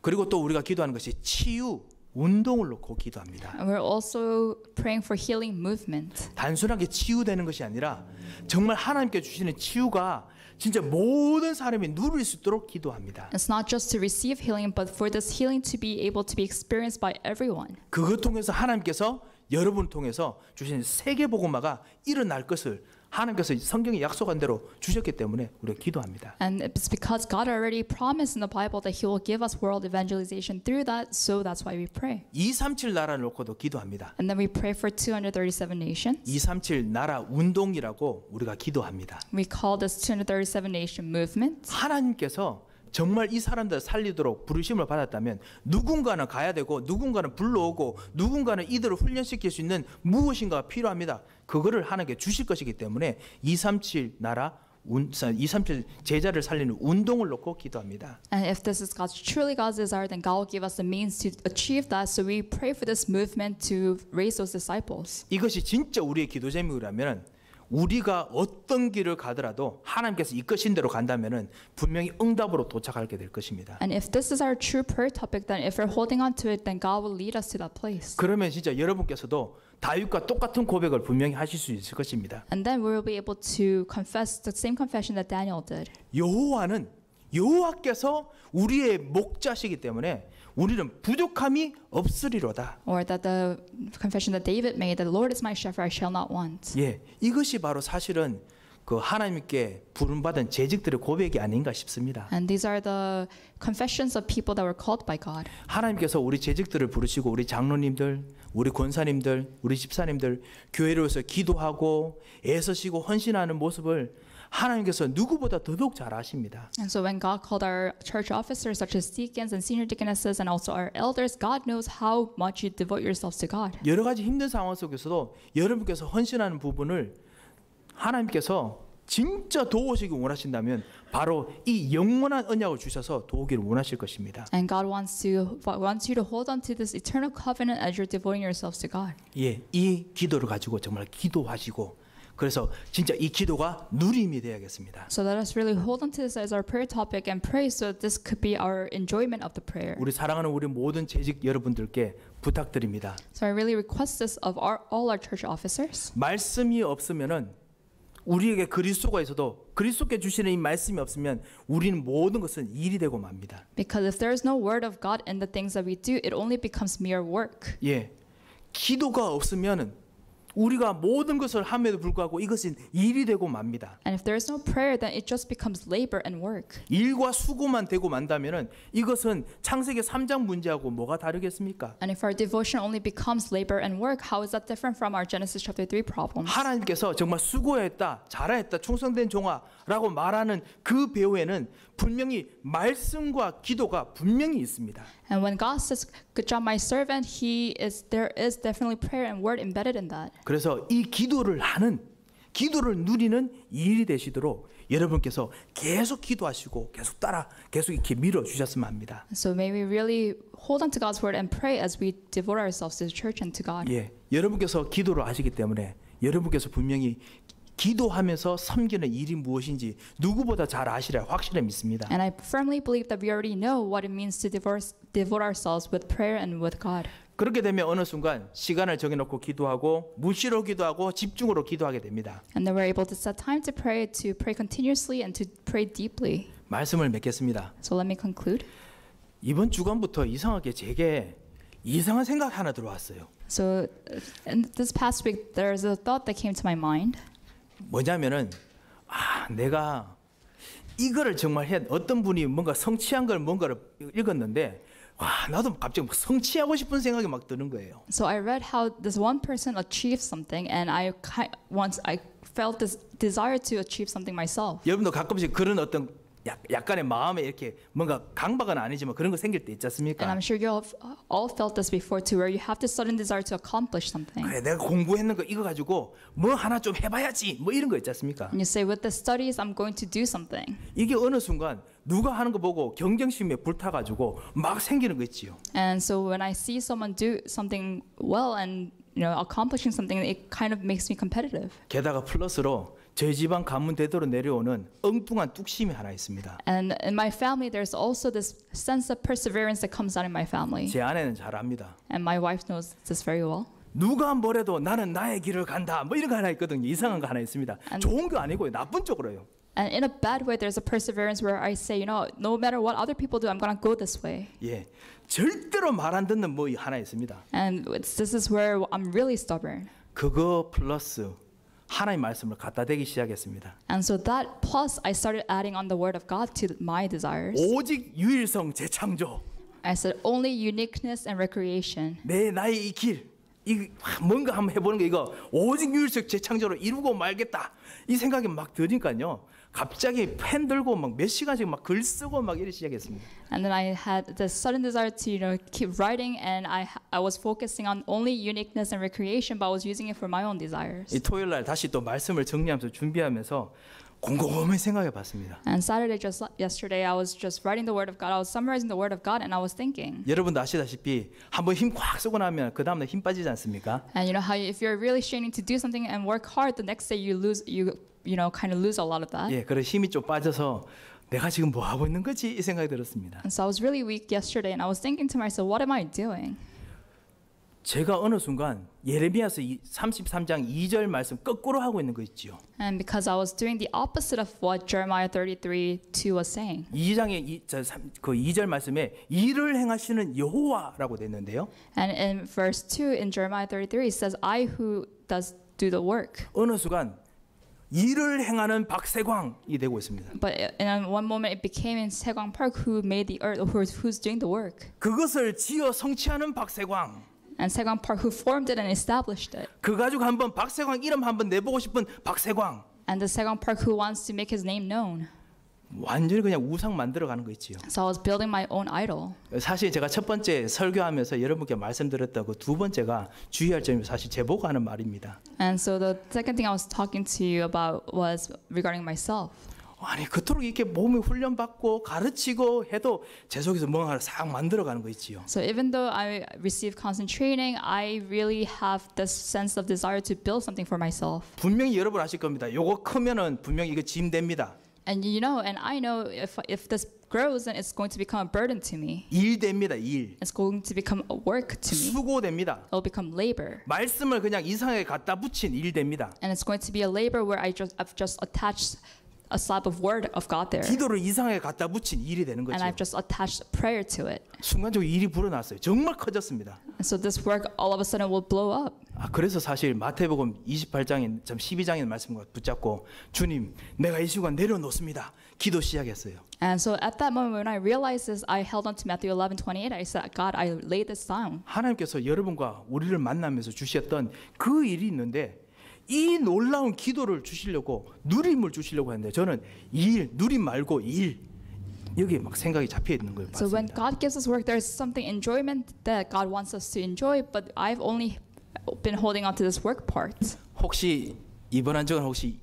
그리고 또 우리가 기도하는 것이 치유 운동을 놓고 기도합니다. And we're also praying for healing movement. 단순하게 치유되는 것이 아니라 정말 하나님께 주시는 치유가 진짜 모든 사람이 누릴 수 있도록 기도합니다. It's not just to receive healing, but for this healing to be able to be experienced by everyone. 그것 통해서 하나님께서 여러분을 통해서 주신 세계 복음화가 일어날 것을 하나님께서 성경에 약속한 대로 주셨기 때문에 우리가 기도합니다. And it's because God already promised in the Bible that He will give us world evangelization through that, so that's why we pray. 237 나라를 놓고도 기도합니다. And then we pray for 237 nations. 237 나라 운동이라고 우리가 기도합니다. We call this 237 nation movement. 하나님께서 정말 이 사람들 살리도록 부르심을 받았다면 누군가는 가야 되고 누군가는 불러오고 누군가는 이들을 훈련시킬 수 있는 무엇인가가 필요합니다. 그거를 하나님께 주실 것이기 때문에 237 나라 237 제자를 살리는 운동을 놓고 기도합니다. And if this is truly God's desire, then God will give us the means to achieve that. So we pray for this movement to raise those disciples. 이것이 진짜 우리의 기도 제목이라면 우리가 어떤 길을 가더라도 하나님께서 이끄신 대로 간다면은 분명히 응답으로 도착하게 될 것입니다. And if this is our true prayer topic, then if we're holding on to it, then God will lead us to that place. 그러면 진짜 여러분께서도 다윗과 똑같은 고백을 분명히 하실 수 있을 것입니다. And then we will be able to confess the same confession that Daniel did. 여호와께서 우리의 목자시기 때문에 우리는 부족함이 없으리로다. Or that the confession that David made, that the Lord is my shepherd, I shall not want. 예, 이것이 바로 사실은 그 하나님께 부름받은 재직들의 고백이 아닌가 싶습니다. And these are the confessions of people that were called by God. 하나님께서 우리 재직들을 부르시고 우리 장로님들, 우리 권사님들, 우리 집사님들 교회를 위해서 기도하고 애쓰시고 헌신하는 모습을 하나님께서 누구보다 더더욱 잘 아십니다. And so when God called our church officers, such as deacons and senior deaconesses, and also our elders, God knows how much you devote yourselves to God. 여러 가지 힘든 상황 속에서도 여러분께서 헌신하는 부분을 하나님께서 진짜 도우시기 원하신다면 바로 이 영원한 언약을 주셔서 도우기를 원하실 것입니다. And God wants you to hold on to this eternal covenant as you're devoting yourselves to God. 예, 이 기도를 가지고 정말 기도하시고 그래서 진짜 이 기도가 누림이 되어야겠습니다. So let us really hold on to this as our prayer topic and pray so that this could be our enjoyment of the prayer. 우리 사랑하는 우리 모든 재직 여러분들께 부탁드립니다. So I really request this of all our church officers. 말씀이 없으면은 우리에게 그리스도가 있어도 그리스도께 주시는 이 말씀이 없으면 우리는 모든 것은 일이 되고 맙니다. Because if there is no word of God in the things that we do, it only becomes mere work. 예, 기도가 없으면은 우리가 모든 것을 함에도 불구하고 이것은 일이 되고 맙니다. And if there is no prayer, then it just becomes labor and work. 일과 수고만 되고 만다면은 이것은 창세기 3장 문제하고 뭐가 다르겠습니까? And if our devotion only becomes labor and work, how is that different from our Genesis chapter 3 problems? 하나님께서 정말 수고했다, 잘했다, 충성된 종아라고 말하는 그 배후에는 분명히 말씀과 기도가 분명히 있습니다. And when God says, "Good job, my servant," there is definitely prayer and word embedded in that. 그래서 이 기도를 누리는 일이 되시도록 여러분께서 계속 기도하시고 계속 이렇게 밀어 주셨으면 합니다. So may we really hold on to God's word and pray as we devote ourselves to the church and to God. 예, 여러분께서 기도를 하시기 때문에 여러분께서 분명히 기도하면서 섬기는 일이 무엇인지 누구보다 잘 아시리라 확실히 믿습니다. And I firmly believe that we already know what it means to devote ourselves with prayer and with God. 그렇게 되면 어느 순간 시간을 정해놓고 기도하고 무시로 기도하고 집중으로 기도하게 됩니다. And then we're able to set time to pray continuously and to pray deeply. 말씀을 맺겠습니다. So let me conclude. 이번 주간부터 이상하게 제게 이상한 생각 하나 들어왔어요. So in this past week, there's a thought that came to my mind. 뭐냐면은 내가 이거를 정말 어떤 분이 뭔가 성취한 걸 뭔가를 읽었는데 나도 갑자기 성취하고 싶은 생각이 막 드는 거예요. So I read how this one person achieved something, and I felt this desire to achieve something myself. 여러분도 가끔씩 그런 어떤 약간의 마음에 이렇게 뭔가 강박은 아니지만 그런 거 생길 때 있지 않습니까? And I'm sure you have all felt this before too, where you have this sudden desire to accomplish something. 그래, 내가 공부했는 거 이거 가지고 뭐 하나 좀 해봐야지 뭐 이런 거 있지 않습니까? And you say, with the studies, I'm going to do something. 이게 어느 순간 누가 하는 거 보고 경쟁심에 불타가지고 막 생기는 거 있지요. And so when I see someone do something well and accomplishing something, it kind of makes me competitive. 게다가 플러스로 저희 집안 가문 대대로 내려오는 엉뚱한 뚝심이 하나 있습니다. And in my family, there's also this sense of perseverance that comes out in my family. 제 아내는 잘 압니다. And my wife knows this very well. 누가 뭐래도 나는 나의 길을 간다 뭐 이런 거 하나 있거든요. 이상한 거 하나 있습니다. 좋은 거 아니고요. 나쁜 쪽으로요. And in a bad way, there's a perseverance where I say, no matter what other people do, I'm going to go this way. 예, 절대로 말 안 듣는 뭐 하나 있습니다. And this is where I'm really stubborn. 그거 플러스 하나님 말씀을 갖다 대기 시작했습니다. And so that plus I started adding on the word of God to my desires. 오직 유일성 재창조. I said only uniqueness and recreation. 나의 이 길, 뭔가 한번 해보는 거 이거 오직 유일성 재창조로 이루고 말겠다 이 생각이 막 드니까요. 갑자기 펜 들고 막 몇 시간씩 막 글 쓰고 막 이러기 시작했습니다. And then I had the sudden desire to keep writing, and I was focusing on only uniqueness and recreation, but I was using it for my own desires. 이 토요일 날 다시 또 말씀을 정리하면서 준비하면서 곰곰이 생각해봤습니다. And Saturday, just yesterday, I was just writing the word of God. I was summarizing the word of God, and I was thinking. 여러분도 아시다시피 한번 힘 꽉 쓰고 나면 그 다음날 힘 빠지지 않습니까? And you know how if you're really straining to do something and work hard, the next day you kind of lose a lot of that. 예, 그래 힘이 좀 빠져서 내가 지금 뭐 하고 있는 거지 이 생각이 들었습니다. And so I was really weak yesterday, and I was thinking to myself, what am I doing? 제가 어느 순간 예레미야서 33장 2절 말씀 거꾸로 하고 있는 거 있지요. And because I was doing the opposite of what Jeremiah 33:2 was saying. 2장의 그 2절 말씀에 일을 행하시는 여호와라고 됐는데요. And in verse 2 in Jeremiah 33 it says, I who does do the work. 어느 순간 일을 행하는 박세광이 되고 있습니다. But in one moment it became in Saegwang Park who made the earth, who's doing the work. 그것을 지어 성취하는 박세광. And Saegwang Park who formed it and established it. 그 가지고 한번 박세광 이름 한번 내보고 싶은 박세광. And the Saegwang Park who wants to make his name known. 완전히 그냥 우상 만들어가는 거 있지요. So I was building my own idol. 사실 제가 첫 번째 설교하면서 여러분께 말씀드렸던 그 두 번째가 주의할 점이 사실 제보고 하는 말입니다. And so the second thing I was talking to you about was regarding myself. 아니 그토록 이렇게 몸에 훈련받고 가르치고 해도 제 속에서 뭔가를 싹 만들어가는 거 있지요. So even though I received constant training, I really have this sense of desire to build something for myself. 분명히 여러분 아실 겁니다. 요거 크면은 분명히 이거 짐 됩니다. And and I know if this grows, then it's going to become a burden to me. 일 됩니다. 일. It's going to become a work to me. 수고 됩니다. It'll become labor. 말씀을 그냥 이상하게 갖다 붙인 일 됩니다. And it's going to be a labor where I've just attached a slab of word of God there. 기도를 이상하게 갖다 붙인 일이 되는 거죠. And I've just attached prayer to it. 순간적으로 일이 불어났어요. 정말 커졌습니다. And so this work all of a sudden will blow up. 그래서 사실 마태복음 28장에 12장의 말씀과 붙잡고 주님, 내가 이 시간 내려놓습니다. 기도 시작했어요. And so at that moment when I realized this, I held on to Matthew 11:28. I said, God, I laid this down. 하나님께서 여러분과 우리를 만나면서 주셨던 그 일이 있는데 이 놀라운 기도를 주시려고 누림을 주시려고 했는데 저는 누림 말고 여기에 막 생각이 잡혀 있는 걸 So when 봤습니다. God gives us work, there's something enjoyment that God wants us to enjoy, but I've only been holding on to this work part. 혹시 이번 한 주간 혹시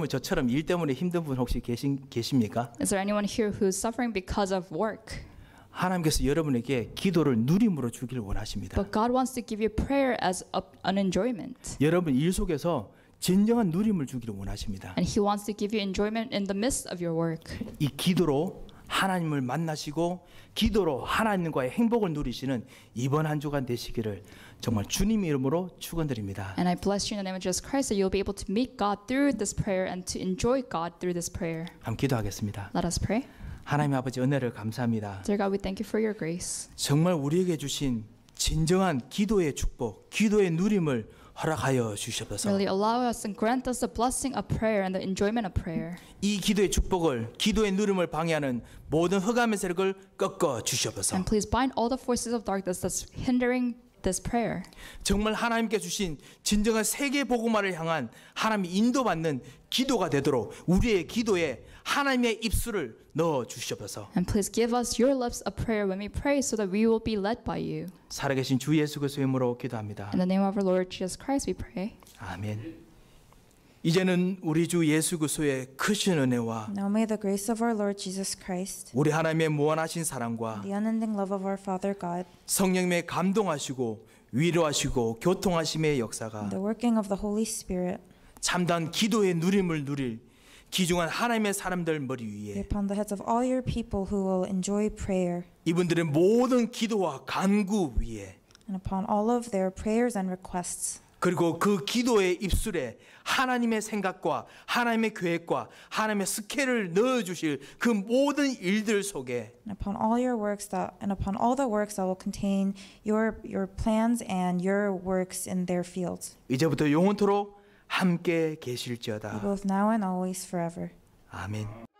저처럼 일 때문에 힘든 분 혹시 계십니까? Is there anyone here who's suffering because of work? 하나님께서 여러분에게 기도를 누림으로 주기를 원하십니다. But God wants to give you prayer as an enjoyment. 여러분 일 속에서 진정한 누림을 주기를 원하십니다. And He wants to give you enjoyment in the midst of your work. 이 기도로 하나님을 만나시고 기도로 하나님과의 행복을 누리시는 이번 한 주간 되시기를 정말 주님 이름으로 축원드립니다. And I bless you in the name of Jesus Christ that you'll be able to meet God through this prayer and to enjoy God through this prayer. 함께 기도하겠습니다. Let us pray. 하나님 아버지 은혜를 감사합니다. Dear God, we thank you for your grace. 정말 우리에게 주신 진정한 기도의 축복, 기도의 누림을 허락하여 주시옵소서. Really allow us and grant us the blessing of prayer and the enjoyment of prayer. 이 기도의 축복을, 기도의 누림을 방해하는 모든 흑암의 세력을 꺾어 주시옵소서. And please bind all the forces of darkness that's hindering this prayer. 정말 하나님께 주신 진정한 세계 복음화를 향한 하나님의 인도받는 기도가 되도록 우리의 기도에 하나님의 입술을 넣어 주시옵소서. And please give us your lips of prayer when we pray so that we will be led by you. 살아계신 주 예수 그리스도의 이름으로 기도합니다. In the name of our Lord Jesus Christ we pray. 아멘. 이제는 우리 주 예수 그리스도의 크신 은혜와 Now may the grace of our Lord Jesus Christ, 우리 하나님의 무한하신 사랑과 the unending love of our Father God, 성령님의 감동하시고 위로하시고 교통하심의 역사가 the working of the Holy Spirit 참다운 기도의 누림을 누릴 귀중한 하나님의 사람들 머리 be 위에 upon the heads of all your people who will enjoy prayer, 이분들의 모든 기도와 간구 위에 and upon all of their prayers and requests. 그리고 그 기도의 입술에 하나님의 생각과 하나님의 계획과 하나님의 스케일을 넣어주실 그 모든 일들 속에 And upon all your works and upon all the works that will contain your plans and your works in their fields, 이제부터 영원토록 함께 both 계실지어다. now and always forever. 아멘.